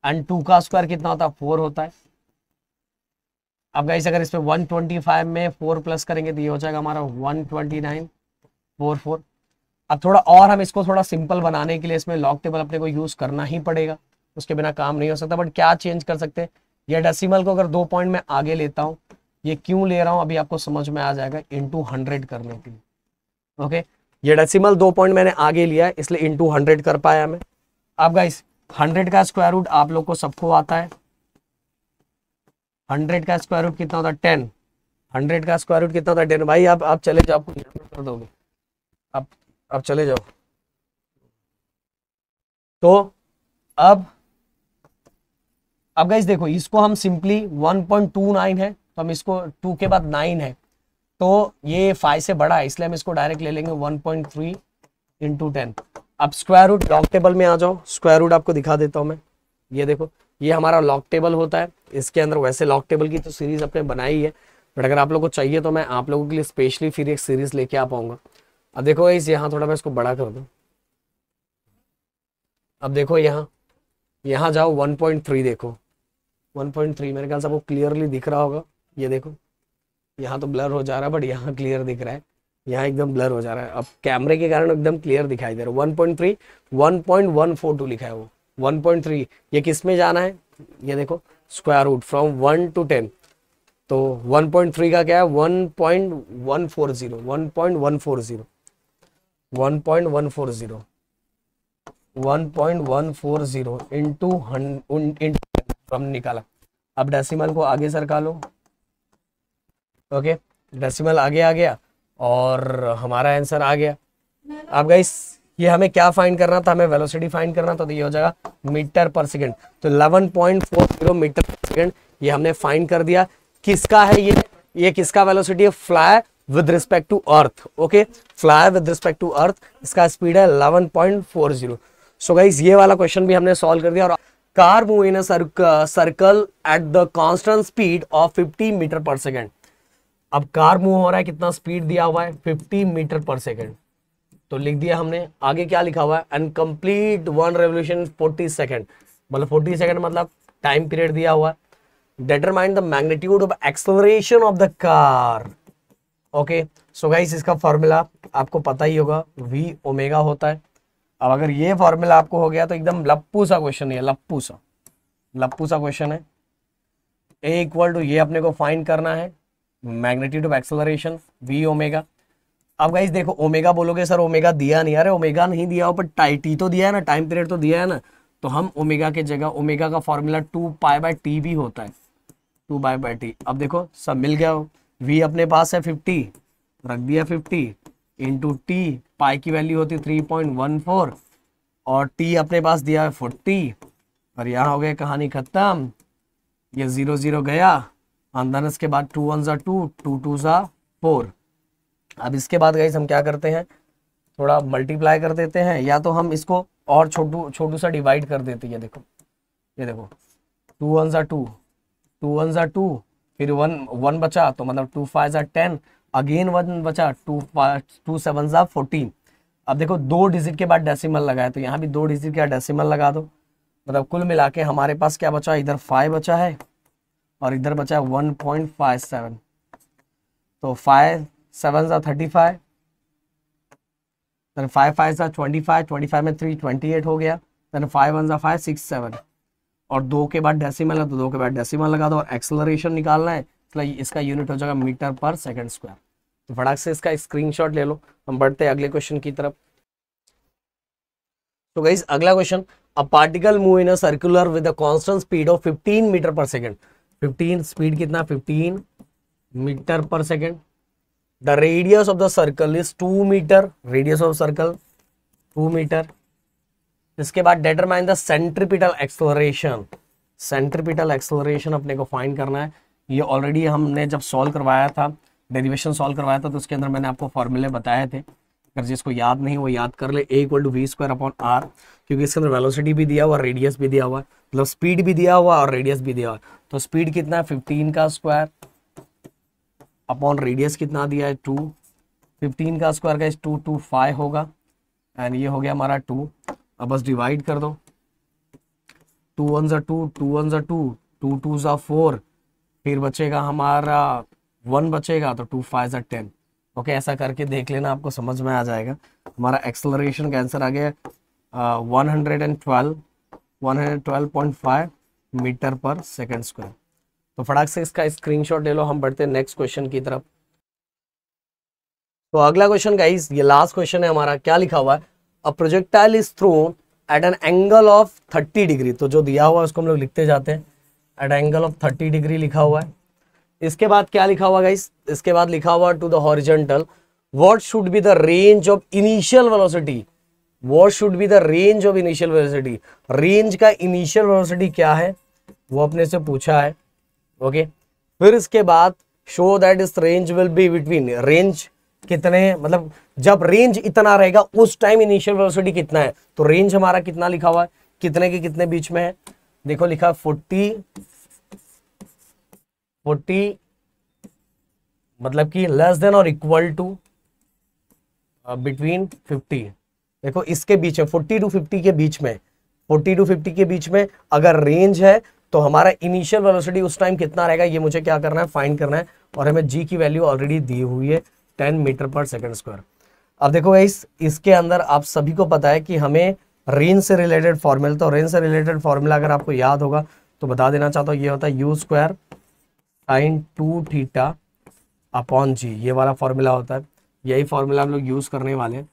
एंड 2 का स्क्वायर कितना होता है, 4 होता है। अब गाइस अगर इसमें 125 में 4 प्लस करेंगे तो ये हो जाएगा हमारा 12944। अब थोड़ा और हम इसको थोड़ा सिंपल बनाने के लिए इसमें लॉग टेबल अपने को यूज करना ही पड़ेगा, उसके बिना काम नहीं हो सकता। बट क्या चेंज कर सकते हैं, ये डेसिमल को अगर 2 पॉइंट में आगे लेता हूँ, ये क्यों ले रहा हूँ अभी आपको समझ में आ जाएगा, इंटू 100 करने के लिए। ओके, ये डेसिमल 2 पॉइंट मैंने आगे लिया है इसलिए इंटू 100 कर पाया मैं। अब गाइस 100 का स्क्वायर रूट आप लोग को सबको आता है, 100 का स्क्वायर रूट कितना होता है, 10। 100 का स्क्वायर रूट कितना होता है, 10। भाई आप चले जाओ, आपको कर दोगे, आप चले जाओ। तो अब गाइस देखो, इसको हम सिंपली 1.29 है, तो हम इसको 2 के बाद 9 है, तो ये 5 से बड़ा है, इसलिए हम इसको डायरेक्ट ले लेंगे 1.3 इंटू 10। अब स्क्वायर रूट लॉग टेबल में आ जाओ, स्क्वायर रूट आपको दिखा देता हूं मैं। ये देखो, ये हमारा लॉग टेबल होता है, इसके अंदर वैसे लॉग टेबल की तो सीरीज अपने बनाई है, बट अगर आप लोगों को चाहिए तो मैं आप लोगों के लिए स्पेशली फिर एक सीरीज लेके आ पाऊंगा। अब देखो इस यहाँ थोड़ा मैं इसको बड़ा कर दूं, अब देखो यहाँ जाओ 1.3, देखो 1.3 मेरे ख्याल से आपको क्लियरली दिख रहा होगा। ये देखो यहाँ तो ब्लर हो जा रहा है, बट यहाँ क्लियर दिख रहा है, यहाँ एकदम ब्लर हो जा रहा है। अब कैमरे के कारण एकदम क्लियर दिखाई दे रहा है। 1.3 1.142 लिखा है वो 1.3। ये किस में जाना है, ये देखो स्क्वायर रूट फ्रॉम 1 to 10, तो 1.3 का क्या है 1.140 इंटू हमने निकाला। अब डेसिमल को आगे सरका लो। ओके, डेसिमल आगे आ गया और हमारा आंसर आ गया। अब गाइस ये हमें क्या फाइंड करना था, हमें वेलोसिटी फाइंड करना था, तो ये हो जाएगा मीटर पर सेकंड। तो 11.40 मीटर पर सेकंड ये हमने फाइंड कर दिया। किसका है ये किसका वेलोसिटी है, fly with respect to earth. Okay, fly with respect to earth, इसका स्पीड है 11.40। सो गाइस ये वाला क्वेश्चन भी हमने सॉल्व कर दिया। और car move in a circle at the constant speed of 50 metre per second. अब कार मूव हो रहा है, कितना स्पीड दिया हुआ है, 50 मीटर पर सेकंड। तो लिख दिया हमने। आगे क्या लिखा हुआ है, and complete one revolution 40 second, मतलब 40 सेकंड मतलब टाइम पीरियड दिया हुआ है। Determine the magnitude of acceleration of the car. Okay, so guys इसका फॉर्मूला आपको पता ही होगा, v ओमेगा होता है। अब अगर ये फॉर्मूला आपको हो गया तो एकदम लप्पू सा क्वेश्चन है, लप्पू सा क्वेश्चन है। ए इक्वल टू ये अपने को फाइंड करना है magnitude of acceleration v omega. अब गाइस देखो, ओमेगा बोलोगे सर ओमेगा दिया नहीं, अरे ओमेगा नहीं दिया हो पर टी तो दिया है ना, टाइम पीरियड तो दिया है ना। तो हम ओमेगा के जगह, ओमेगा का फॉर्मूला 2π/t भी होता है, 2π/t। अब देखो सब मिल गया हो, v अपने पास है 50, रख दिया 50 इंटू टी, पाई की वैल्यू होती 3.14 और t अपने पास दिया है 40। और यहाँ हो गया कहानी खत्म, ये 0 0 गया, अंदर इसके बाद 2 1 ज़ा 2, 2 2 ज़ा 4। अब इसके बाद गाइस हम क्या करते हैं, थोड़ा मल्टीप्लाई कर देते हैं, या तो हम इसको और छोटू सा डिवाइड कर देते हैं। ये देखो 2 1 ज़ा 2, 2 1 ज़ा 2, फिर 1 बचा तो मतलब 2 5 ज़ा 10, अगेन 1 बचा, 2 7 ज़ा 14। अब देखो 2 डिजिट के बाद डेसिमल लगाए, तो यहाँ भी 2 डिजिट के बाद डेसिमल लगा दो, मतलब कुल मिला के हमारे पास क्या बचा, इधर 5 बचा है और इधर बचा 1.57। तो 5 7 ज़ा 35, 5 5 ज़ा 25, 25 में 3 28 हो गया, 5 1 ज़ा 5 6 7 और 2 के बाद डेसिमल है तो 2 के बाद डेसिमल लगा दो। और एक्सेलरेशन निकालना है, इसलिए इसका यूनिट हो जाएगा मीटर पर सेकंड स्क्वायर। तो फटाक से इसका स्क्रीनशॉट ले लो। हम बढ़ते हैं अगले क्वेश्चन की तरफ। तो गाइस अगला question, a particle move in a circular with a constant speed of 15 metre per second. 15 speed कितना, 15 metre per second. The radius of the circle is 2 metre, radius of circle 2 metre. इसके बाद determine the centripetal acceleration. Centripetal acceleration अपने को फाइंड करना है। ये ऑलरेडी हमने जब सॉल्व करवाया था, डेरिवेशन सॉल्व करवाया था, तो उसके अंदर मैंने आपको फॉर्मूले बताए थे। अगर जिसको याद नहीं वो याद कर ले, a इक्वल टू v²/r, क्योंकि इसके अंदर वेलोसिटी भी दिया हुआ, रेडियस भी दिया हुआ है, मतलब स्पीड भी दिया हुआ और रेडियस भी दिया हुआ। तो स्पीड कितना है 15 का स्क्वायर अपॉन रेडियस कितना दिया है 2, 15 का स्क्वायर का 225 होगा, एंड ये हो गया हमारा 2। अब बस डिवाइड कर दो, 2 1 ज़ा 2, 2 1 ज़ा 2, 2 2 ज़ा 4, फिर बचेगा हमारा 1 बचेगा, तो 2 5 ज़ा 10। ओके, ऐसा करके देख लेना, आपको समझ में आ जाएगा। हमारा एक्सेलरेशन का आंसर आ गया 112.5 मीटर पर सेकंड स्क्वायर। तो फटाक से इसका स्क्रीनशॉट ले लो। हम बढ़ते हैं नेक्स्ट क्वेश्चन की तरफ। तो अगला क्वेश्चन गाइस, ये लास्ट क्वेश्चन है हमारा। क्या लिखा हुआ है, a projectile is thrown at an angle of 30 degree. तो जो दिया हुआ है उसको हम लोग लिखते जाते हैं, एट एंगल ऑफ 30 डिग्री लिखा हुआ है। इसके बाद क्या लिखा हुआ गाइस, इसके बाद लिखा हुआ to the horizontal, what should be the range of initial velocity. What should be the range of initial velocity. Range का इनिशियल वेलोसिटी क्या है वो अपने से पूछा है। ओके, फिर इसके बाद शो दैट इस range will be between, range कितने, मतलब जब रेंज इतना रहेगा उस टाइम इनिशियल वेलोसिटी कितना है। तो रेंज हमारा कितना लिखा हुआ है, कितने के कितने बीच में है, देखो लिखा 40 मतलब कि लेस देन और इक्वल टू बिटवीन 50। देखो इसके बीच में 40 to 50 के बीच में, 40 to 50 के बीच में अगर रेंज है तो हमारा इनिशियल वेलोसिटी उस टाइम कितना रहेगा, ये मुझे क्या करना है, फाइंड करना है। और हमें जी की वैल्यू ऑलरेडी दी हुई है 10 मीटर पर सेकंड स्क्वायर। अब देखो गाइस, इसके अंदर आप सभी को पता है कि हमें रेंज से रिलेटेड फॉर्मूला, तो रेंज से रिलेटेड फॉर्मूला अगर आपको याद होगा तो बता देना चाहता हूँ, ये होता है u² sin 2θ अपॉन जी, ये वाला फॉर्मूला होता है। यही फॉर्मूला हम लोग यूज करने वाले हैं,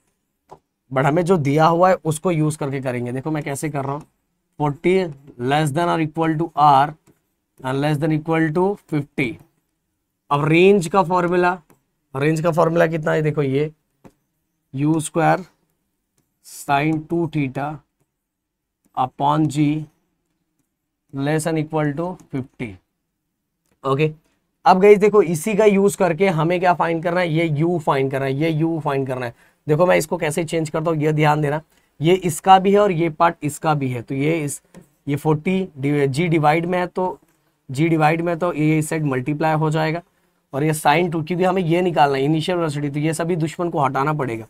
बट हमें जो दिया हुआ है उसको यूज करके करेंगे। देखो मैं कैसे कर रहा हूँ, 40 लेस देन और equal to r and less than equal to 50। अब रेंज का फॉर्मूला, रेंज का फॉर्मूला कितना है, देखो ये u² sine 2 theta upon g less than equal to 50। Okay, अब गाइस देखो इसी का यूज करके हमें क्या फाइंड करना है, ये u फाइंड करना है, ये u फाइंड करना है। देखो मैं इसको कैसे चेंज करता हूँ, ये ध्यान देना, ये इसका भी है और ये पार्ट इसका भी है, तो ये 40 जी डिवाइड में है, तो जी डिवाइड में तो ये इस साइड मल्टीप्लाई हो जाएगा, और ये साइन 2, क्योंकि हमें ये निकालना है इनिशियल वेलोसिटी, तो ये सभी दुश्मन को हटाना पड़ेगा।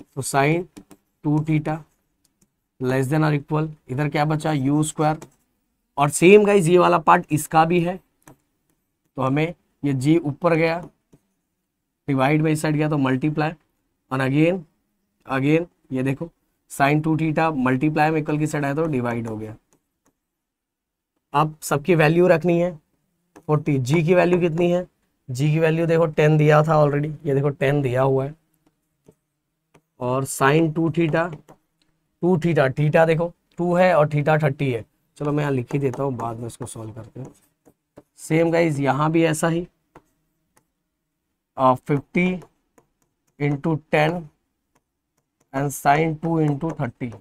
तो साइन 2 थीटा लेस देन और इक्वल, इधर क्या बचा u स्क्वायर, और सेम गाइज ये वाला पार्ट इसका भी है, तो हमें ये g ऊपर गया डिवाइड में इस साइड गया तो मल्टीप्लाई, और अगेन ये देखो साइन 2 थीटा मल्टीप्लाई में इक्वल की साइड आया तो डिवाइड हो गया। अब सबकी वैल्यू रखनी है 40, g की वैल्यू कितनी है, g की वैल्यू देखो 10 दिया था ऑलरेडी, ये देखो 10 दिया हुआ है, और साइन 2 थीटा थीटा देखो 2 है और थीटा 30 है, चलो मैं यहाँ लिख ही देता हूँ, बाद में इसको सॉल्व करते हैं। सेम गाइज यहाँ भी ऐसा ही 50 इंटू 10 एंड साइन 2 इंटू 30,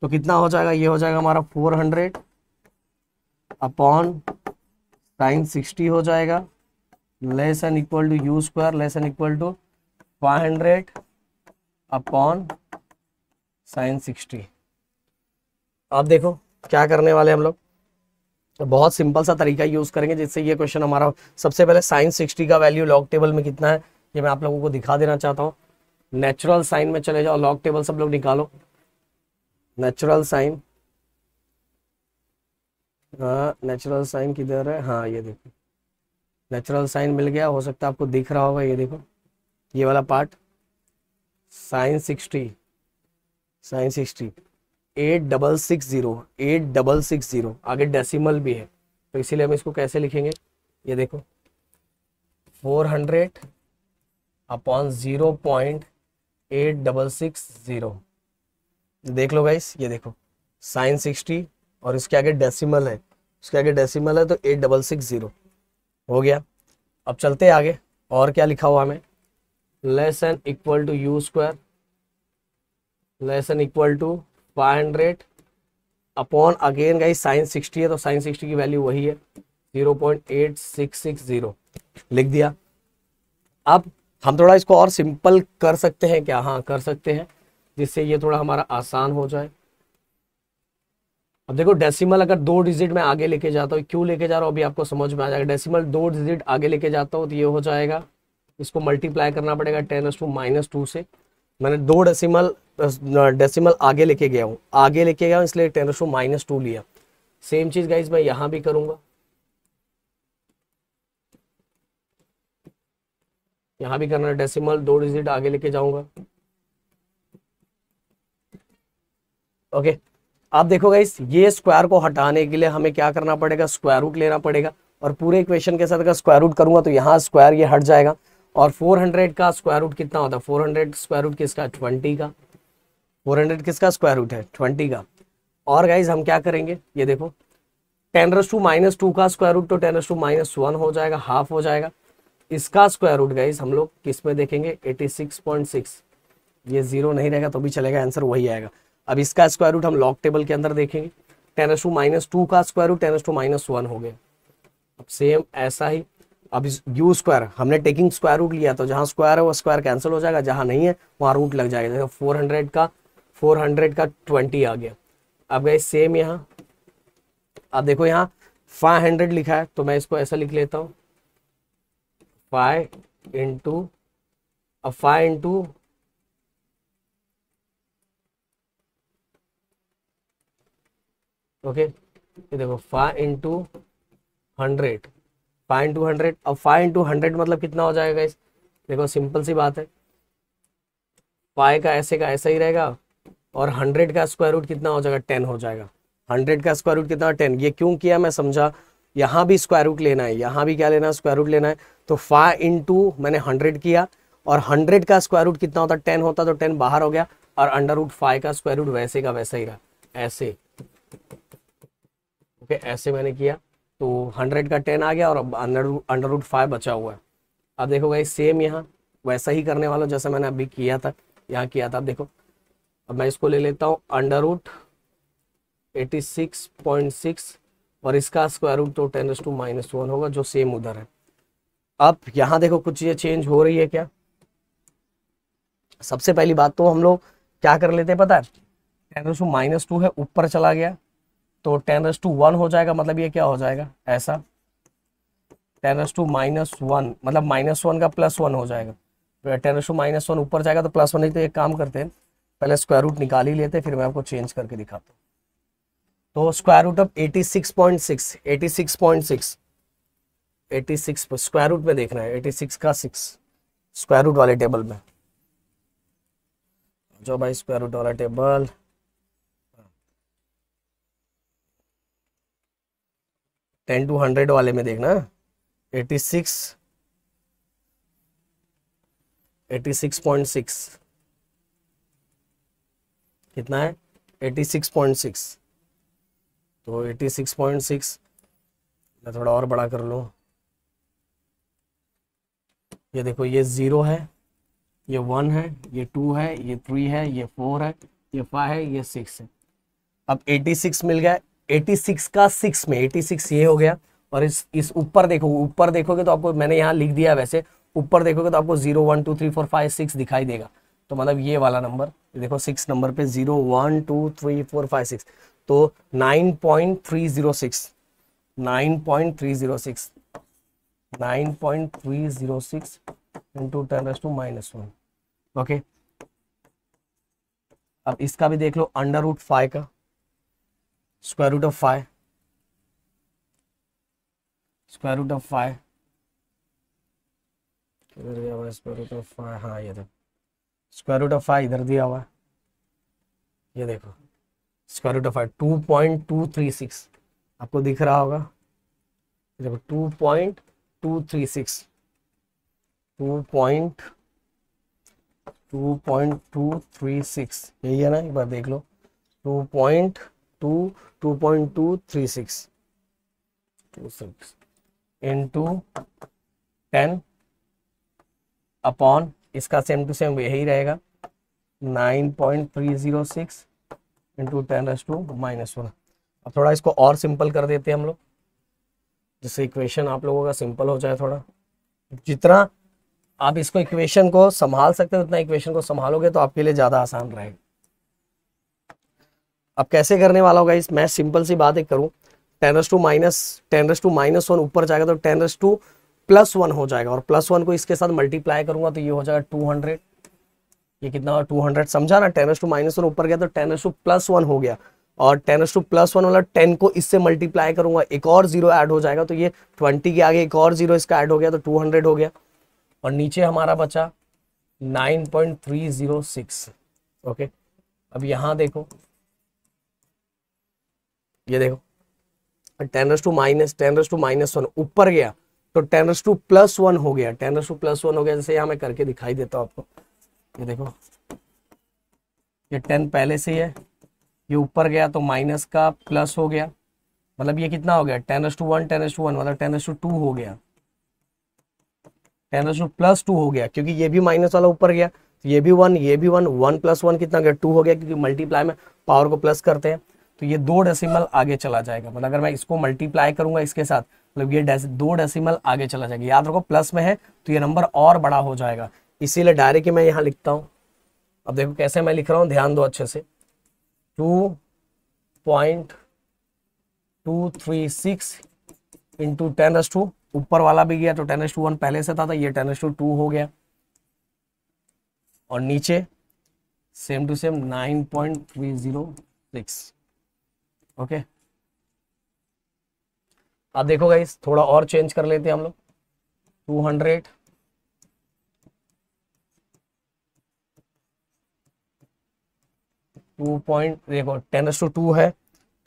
तो कितना हो जाएगा, ये हो जाएगा हमारा 400 अपॉन साइन 60 हो जाएगा, less than equal to u square less than equal to 500 upon sine 60। अब देखो क्या करने वाले हम लोग, तो बहुत सिंपल सा तरीका यूज करेंगे जिससे ये क्वेश्चन हमारा, सबसे पहले साइन 60 का वैल्यू लॉग टेबल में कितना है ये मैं आप लोगों को दिखा देना चाहता हूँ। नेचुरल साइन में चले जाओ, लॉग टेबल सब लोग निकालो, नेचुरल साइन, हाँ नेचुरल साइन किधर है, हाँ ये देखो नेचुरल साइन मिल गया, हो सकता है आपको दिख रहा होगा, ये देखो ये वाला पार्ट साइन 60 8660 आगे डेसिमल भी है, तो इसीलिए हम इसको कैसे लिखेंगे, ये देखो 400 अपॉन 0.8660, देख लो गाइस, ये देखो साइन 60 और इसके आगे डेसिमल है, तो 8660 हो गया। अब चलते आगे, और क्या लिखा हुआ हमें, less than equal to u square less than equal to 500 upon again guys sine 60 है, तो साइन 60 की वैल्यू वही है 0.8660 लिख दिया। अब हम थोड़ा इसको और सिंपल कर सकते हैं क्या, हाँ कर सकते हैं, जिससे ये थोड़ा हमारा आसान हो जाए। अब देखो डेसिमल अगर 2 डिजिट में आगे लेके जाता हूँ, क्यों लेके जा रहा हूँ अभी आपको समझ में आ जाएगा। डेसिमल 2 डिजिट आगे लेके जाता हूँ तो ये हो जाएगा, इसको मल्टीप्लाई करना पड़ेगा 10⁻² से, मैंने 2 डेसिमल आगे लेके गया हूँ, इसलिए 10⁻² लिया। सेम चीज गाइज मैं यहाँ भी करूंगा, यहाँ भी करना, डेसिमल 2 डिजिट आगे लेके जाऊंगा। ओके, अब देखो गाइस ये स्क्वायर को हटाने के लिए हमें क्या करना पड़ेगा, स्क्वायर रूट लेना पड़ेगा, और पूरे इक्वेशन के साथ अगर स्क्वायर रूट करूंगा तो यहाँ स्क्वायर ये हट जाएगा, और 400 का स्क्वायर रूट कितना होता है, 400 स्क्वायर रूट किसका, 20 का, 400 किसका स्क्वायर रूट है, 20 का। और गाइज हम क्या करेंगे, ये देखो 10⁻² का स्क्वायर रूट तो 10⁻1 हो जाएगा, हाफ हो जाएगा। इसका स्क्वायर रूट गाइज हम लोग किस में देखेंगे, 86.6, ये 0 नहीं रहेगा तो भी चलेगा, आंसर वही आएगा। अब इसका स्क्वायर रूट हम लॉग टेबल के अंदर देखेंगे, 10⁻² का स्क्वायर रूट 10⁻1 हो गया। अब सेम ऐसा ही, अब इस यू स्क्वायर हमने टेकिंग स्क्वायर रूट लिया, तो जहाँ स्क्वायर है वो स्क्वायर कैंसिल हो जाएगा, जहाँ नहीं है वहाँ रूट लग जाएगा। जैसे 400 का 20 आ गया। अब गए सेम यहाँ, अब देखो यहाँ 500 लिखा है, तो मैं इसको ऐसा लिख लेता हूँ 5 इंटू, अब 5 इंटू ओके, ये देखो 5 इंटू 100, 5 इंटू 100, अब 5 इंटू 100 मतलब कितना हो जाएगा इस, देखो सिंपल सी बात है, 5 का ऐसा ही रहेगा, और 100 का स्क्वायर रूट कितना हो जाएगा, 10 हो जाएगा। 100 का स्क्वायर रूट कितना, 10। ये क्यों किया मैं समझा, यहाँ भी स्क्वायर रूट लेना है, यहाँ भी क्या लेना है, स्क्वायर रूट लेना है, तो 5 इंटू मैंने 100 किया, और 100 का स्क्वायर रूट कितना होता, 10 होता, तो 10 बाहर हो गया, और √5 का स्क्वायर रूट वैसे का वैसा ही रहा, ऐसे। ओके, ऐसे मैंने किया, तो 100 का 10 आ गया, और अब √5 बचा हुआ है। अब देखो भाई सेम यहाँ वैसा ही करने वाला जैसा मैंने अभी किया था, यहाँ किया था। अब देखो अब मैं इसको ले लेता हूँ अंडर रूट 86.6 और इसका स्क्वायर रूट तो 10⁻⁻1 होगा जो सेम उधर है। अब यहाँ देखो कुछ चीजें चेंज हो रही है क्या। सबसे पहली बात तो हम लोग क्या कर लेते हैं पता है, 10⁻⁻2 है ऊपर चला गया तो 10⁻1 हो जाएगा, मतलब ये क्या हो जाएगा ऐसा 10⁻⁻1 मतलब -1 का +1 हो जाएगा। तो 10⁻⁻1 ऊपर जाएगा तो +1 नहीं, तो एक काम करते हैं पहले स्क्वायर रूट निकाल ही लेते हैं, फिर मैं आपको चेंज करके दिखाता हूँ। तो square root of 86 square root में देखना है 86 का 6 स्क्वायर रूट वाले टेबल में जो भाई स्क्वायर रूट वाला टेबल 10 to 100 वाले में देखना 86.6 कितना है 86.6। तो 86.6 मैं थोड़ा और बड़ा कर लूँ, ये देखो ये 0 है, ये 1 है, ये 2 है, ये 3 है, ये 4 है, ये 5 है, ये 6 है। अब 86 मिल गया, 86 का 6 में 86 ये हो गया। और इस ऊपर देखो, ऊपर देखोगे तो आपको मैंने यहाँ लिख दिया, वैसे ऊपर देखोगे तो आपको 0 1 2 3 4 5 6 दिखाई देगा। तो मतलब ये वाला नंबर देखो 6 नंबर पे 0 1 2 3 4 5 6 तो 9.306 9.306 9.306 इंटू 10⁻⁻1। ओके, अब इसका भी देख लो अंडर रूट 5 का square root of 5 square root of 5 किधर गया हुआ स्क्वायर रूट ऑफ 5, हाँ ये देखो स्क्वायर रूट ऑफ 5 इधर दिया हुआ है, ये देखो स्क्वायर रूट ऑफ 5 2.236 आपको दिख रहा होगा, देखो 2.236 2.236 यही है ना, एक बार देख लो 2.236 इंटू 10 अपॉन इसका सेम टू सेम यही रहेगा 9.306 इंटू 10⁻⁻1। अब थोड़ा इसको और सिंपल कर देते हैं हम लोग, जिससे इक्वेशन आप लोगों का सिंपल हो जाए थोड़ा। जितना आप इसको इक्वेशन को संभाल सकते हो उतना इक्वेशन को संभालोगे तो आपके लिए ज़्यादा आसान रहेगा। अब कैसे करने वाला होगा इस, मैं सिंपल सी बात एक करूँ 10⁻⁻1 ऊपर जाएगा तो 10⁻+1 हो जाएगा, और +1 को इसके साथ मल्टीप्लाई करूंगा तो ये हो जाएगा 200। ये कितना हुआ 200, समझा ना। 10⁻⁻1 ऊपर गया तो 10⁻+1 हो गया, और 10⁻+1 वाला 10 को इससे मल्टीप्लाई करूंगा एक और 0 ऐड हो जाएगा, तो ये 20 के आगे एक और 0 इसका ऐड हो गया तो 200 हो गया, और नीचे हमारा बचा 9.306। ओके, अब यहां देखो, ये देखो 10⁻⁻1 ऊपर गया तो 10⁻+1 हो गया, 10⁻+1 हो गया। जैसे यहाँ मैं करके दिखाई देता हूँ आपको, ये देखो ये 10 पहले से ही है, ये ऊपर गया तो माइनस का प्लस हो गया, मतलब ये कितना हो गया 10⁻1 10⁻1 मतलब 10⁻2 हो गया, 10⁻+2 हो गया, क्योंकि ये भी माइनस वाला ऊपर गया तो ये भी 1 ये भी 1 1 + 1 कितना गया 2 हो गया, क्योंकि मल्टीप्लाई में पावर को प्लस करते हैं तो ये 2 डेसिमल आगे चला जाएगा। मतलब अगर मैं इसको मल्टीप्लाई करूंगा इसके साथ, मतलब ये 2 डेसिमल आगे चला जाएगा। याद रखो प्लस में है तो ये नंबर और बड़ा हो जाएगा, इसीलिए डायरेक्ट मैं यहाँ लिखता हूँ। अब देखो कैसे मैं लिख रहा हूँ, ध्यान दो अच्छे से, 2.236 इंटू 10⁻2 ऊपर वाला भी गया तो 10⁻1 पहले से था, ये 10⁻2 हो गया, और नीचे सेम टू सेम 9.306। ओके, अब देखो गाइस थोड़ा और चेंज कर लेते हैं हम लोग, 200 देखो 10⁻2 है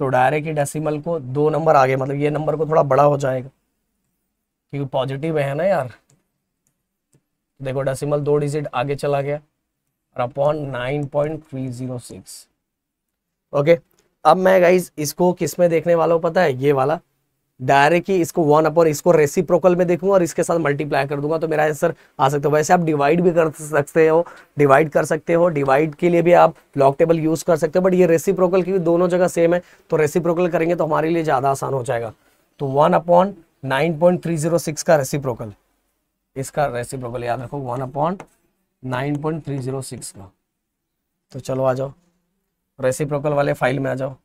तो डायरेक्ट ही डेसिमल को 2 नंबर आगे, मतलब ये नंबर को थोड़ा बड़ा हो जाएगा क्योंकि पॉजिटिव है ना यार। देखो डेसिमल 2 डिजिट आगे चला गया, और अपॉन 9.306। ओके, अब मैं गाइस इसको किस में देखने वाला हूँ पता है, ये वाला डायरेक्ट ही इसको 1 अपॉन इसको रेसिप्रोकल में देखूंगा और इसके साथ मल्टीप्लाई कर दूंगा तो मेरा आंसर आ सकता है। वैसे आप डिवाइड भी कर सकते हो, डिवाइड के लिए भी आप लॉग टेबल यूज कर सकते हो, बट ये रेसिप्रोकल की दोनों जगह सेम है तो रेसिप्रोकल करेंगे तो हमारे लिए ज्यादा आसान हो जाएगा। तो 1/9.306 का रेसिप्रोकल, इसका रेसिप्रोकल याद रखो 1/9.306 का। तो चलो आ जाओ रेसिप्रोकल वाले फाइल में आ जाओ।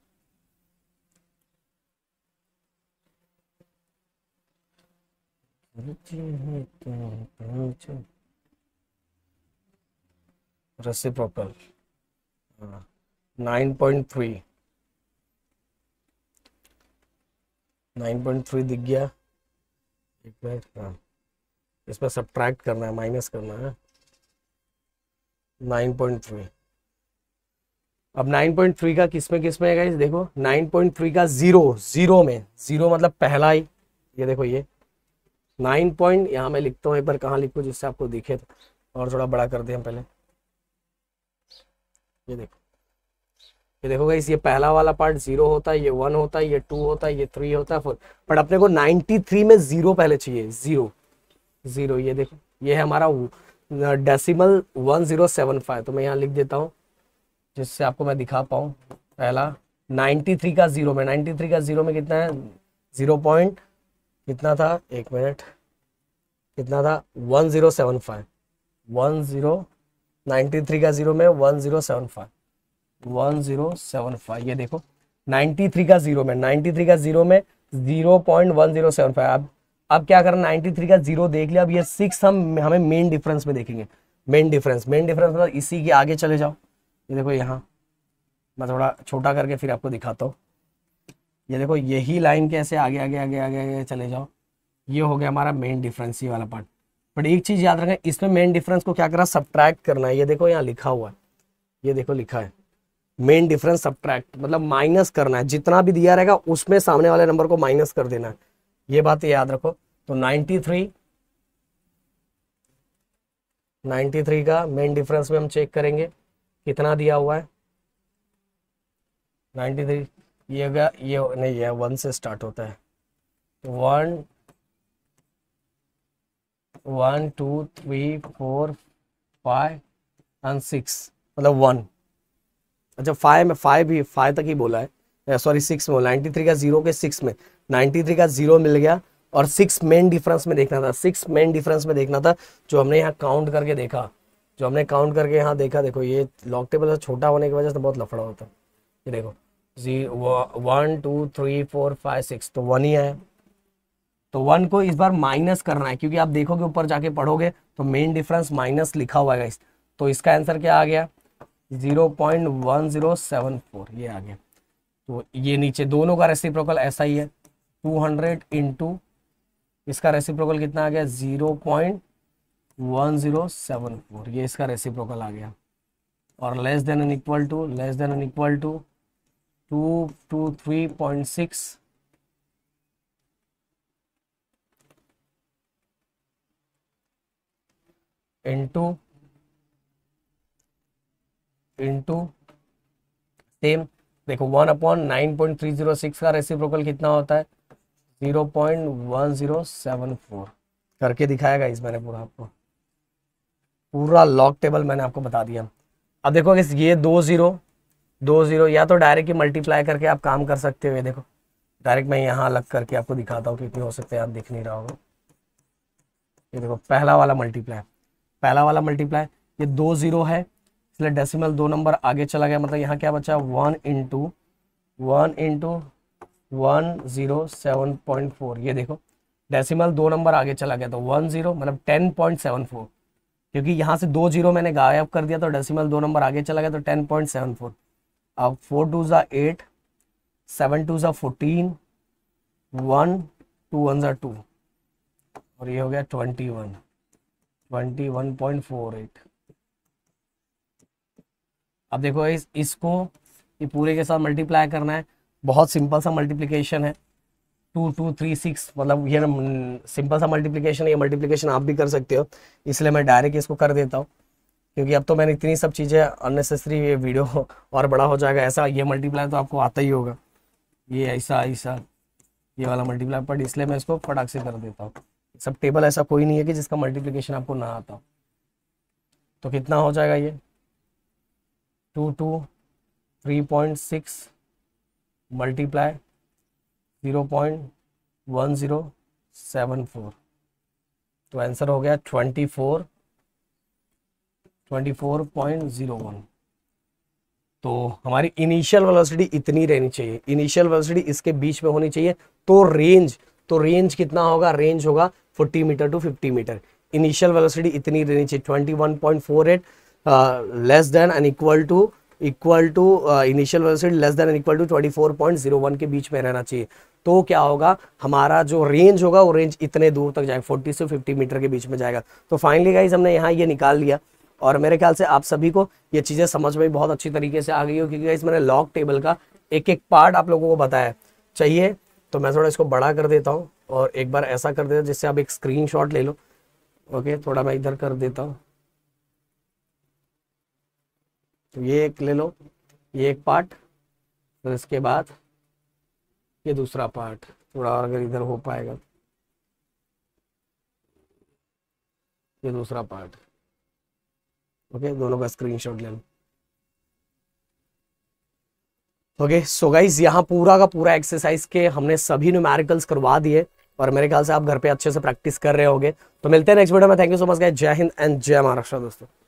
रेसिप्रोकल 9.3 9.3 दिख गया। एक मिनट, हाँ इसमें सब्ट्रैक्ट करना है, माइनस करना है 9.3। अब 9.3 का किसमें है गाइस, देखो 9.3 का जीरो में, जीरो मतलब पहला ही, ये देखो ये 9 पॉइंट, यहाँ मैं लिखता हूँ एक बार, कहाँ लिखूँ जिससे आपको दिखे, तो और थोड़ा बड़ा कर दिया हम पहले। ये देखो गाइस, ये पहला वाला पार्ट 0 होता है, ये 1 होता है, ये 2 होता है, ये 3 होता है 4, बट अपने को 93 में 0 पहले चाहिए, जीरो। ये देखो ये है हमारा डेसिमल 1075, तो मैं यहाँ लिख देता हूँ जिससे आपको मैं दिखा पाऊँ। पहला 93 का 0 में, 93 का 0 में कितना है, 0 पॉइंट कितना था, एक मिनट, कितना था 1075, 93 का 0 में 1075, ये देखो 93 का 0 में, 93 का 0 में 0.1075। अब क्या करना, 93 का 0 देख लिया, अब ये 6 हमें मेन डिफरेंस में देखेंगे। मेन डिफरेंस मतलब इसी के आगे चले जाओ, ये देखो यहाँ मैं थोड़ा छोटा करके फिर आपको दिखाता हूँ। ये देखो यही लाइन के ऐसे आगे आगे आगे आगे आगे चले जाओ, ये हो गया हमारा मेन डिफरेंस, ये वाला पार्ट। बट एक चीज याद रखें, इसमें मेन डिफरेंस को क्या करना, सब्ट्रैक्ट करना है। ये देखो यहाँ लिखा हुआ है, ये देखो लिखा है मेन डिफरेंस सब्ट्रैक्ट, मतलब माइनस करना है, जितना भी दिया रहेगा उसमें सामने वाले नंबर को माइनस कर देना है, ये बात याद रखो। तो 93 का मेन डिफरेंस में हम चेक करेंगे कितना दिया हुआ है, 93, ये होगा, ये नहीं है 1 से स्टार्ट होता है, 1 2 3 4 5 एंड 6, मतलब 1, अच्छा 5 तक ही बोला है, सॉरी 6 में, 93 का 0 के 6 में 93 का 0 मिल गया, और 6 मेन डिफरेंस में देखना था, 6 मेन डिफरेंस में देखना था, जो हमने यहाँ काउंट करके देखा, यहाँ देखा, देखो ये लॉग टेबल छोटा होने की वजह से बहुत लफड़ा होता है। ये देखो 1 2 3 4 5 6, तो 1 ही है, तो 1 को इस बार माइनस करना है, क्योंकि आप देखोगे ऊपर जाके पढ़ोगे तो मेन डिफरेंस माइनस लिखा हुआ है, तो इसका आंसर क्या आ गया 0.1074, ये आ गया। तो ये नीचे दोनों का रेसिप्रोकल ऐसा ही है, 200 इंटू इसका रेसिप्रोकल कितना आ गया 0.1074, ये इसका रेसिप्रोकल आ गया, और less than and equal to 223.6 into same, देखो 1/9.306 का रेसिप्रोकल कितना होता है 0.1074, करके दिखाएगा इस मैंने पूरा लॉग टेबल मैंने आपको बता दिया। अब देखो ये 2 0 या तो डायरेक्ट ही मल्टीप्लाई करके आप काम कर सकते हो, ये देखो डायरेक्ट मैं यहाँ अलग करके आपको दिखाता हूँ कितने हो सकते हैं, आप दिख नहीं रहा होगा। ये देखो पहला वाला मल्टीप्लाई, ये 2 0 है, इसलिए डेसिमल 2 नंबर आगे चला गया, मतलब यहाँ क्या बचा 1 इंटू 107.4, ये देखो डेसिमल 2 नंबर आगे चला गया, तो 10 मतलब 10.74, क्योंकि यहाँ से 2 0 मैंने गायब कर दिया तो डेसिमल 2 नंबर आगे चला गया, तो 10.74। अब 4 2 8, 7 2 14, 1 2 1 2, और ये हो गया 21.48। अब देखो इसको ये पूरे के साथ मल्टीप्लाई करना है, बहुत सिंपल सा मल्टीप्लिकेशन है, 2 2 3 6, मतलब ये सिंपल सा मल्टीप्लिकेशन है, ये मल्टीप्लिकेशन आप भी कर सकते हो, इसलिए मैं डायरेक्ट इसको कर देता हूँ, क्योंकि अब तो मैंने इतनी सब चीज़ें अननेसेसरी, ये वीडियो और बड़ा हो जाएगा, ऐसा ये मल्टीप्लाई तो आपको आता ही होगा, ये ऐसा ये वाला मल्टीप्लाई पर, इसलिए मैं इसको फटाक से कर देता हूँ। सब टेबल ऐसा कोई नहीं है कि जिसका मल्टीप्लिकेशन आपको ना आता हो। तो कितना हो जाएगा ये 3.6 मल्टीप्लाई 0.1074, तो आंसर हो गया 24.01। तो हमारी इनिशियल वेलोसिटी इतनी रहनी चाहिए, इनिशियल वेलोसिटी इसके बीच में होनी चाहिए। तो रेंज कितना होगा, रेंज होगा 40 metre to 50 metre. Initial velocity इतनी रहनी चाहिए 21.48 less than and equal to initial velocity less than and equal to 24.01 के बीच में रहना चाहिए। तो क्या होगा, हमारा जो रेंज होगा वो रेंज इतने दूर तक जाएगा, 40 से 50 मीटर के बीच में जाएगा। तो फाइनली गाइज हमने यहाँ ये निकाल लिया, और मेरे ख्याल से आप सभी को ये चीज़ें समझ में बहुत अच्छी तरीके से आ गई हो, क्योंकि गाइज मैंने लॉग टेबल का एक एक पार्ट आप लोगों को बताया। चाहिए तो मैं थोड़ा इसको बड़ा कर देता हूँ और एक बार ऐसा कर देता हूँ जिससे आप एक स्क्रीनशॉट ले लो। ओके, थोड़ा मैं इधर कर देता हूँ, तो ये एक ले लो, ये एक पार्ट, फिर इसके बाद ये दूसरा पार्ट, थोड़ा अगर इधर हो पाएगा, ये दूसरा पार्ट। ओके, दोनों का स्क्रीनशॉट ले लो। ओके, सो गाइज यहाँ पूरा का पूरा एक्सरसाइज के हमने सभी न्यूमेरिकल्स करवा दिए, और मेरे ख्याल से आप घर पे अच्छे से प्रैक्टिस कर रहे होगे। तो मिलते हैं नेक्स्ट वीडियो में। Thank you so much guys, जय हिंद एंड जय महाराष्ट्र दोस्तों।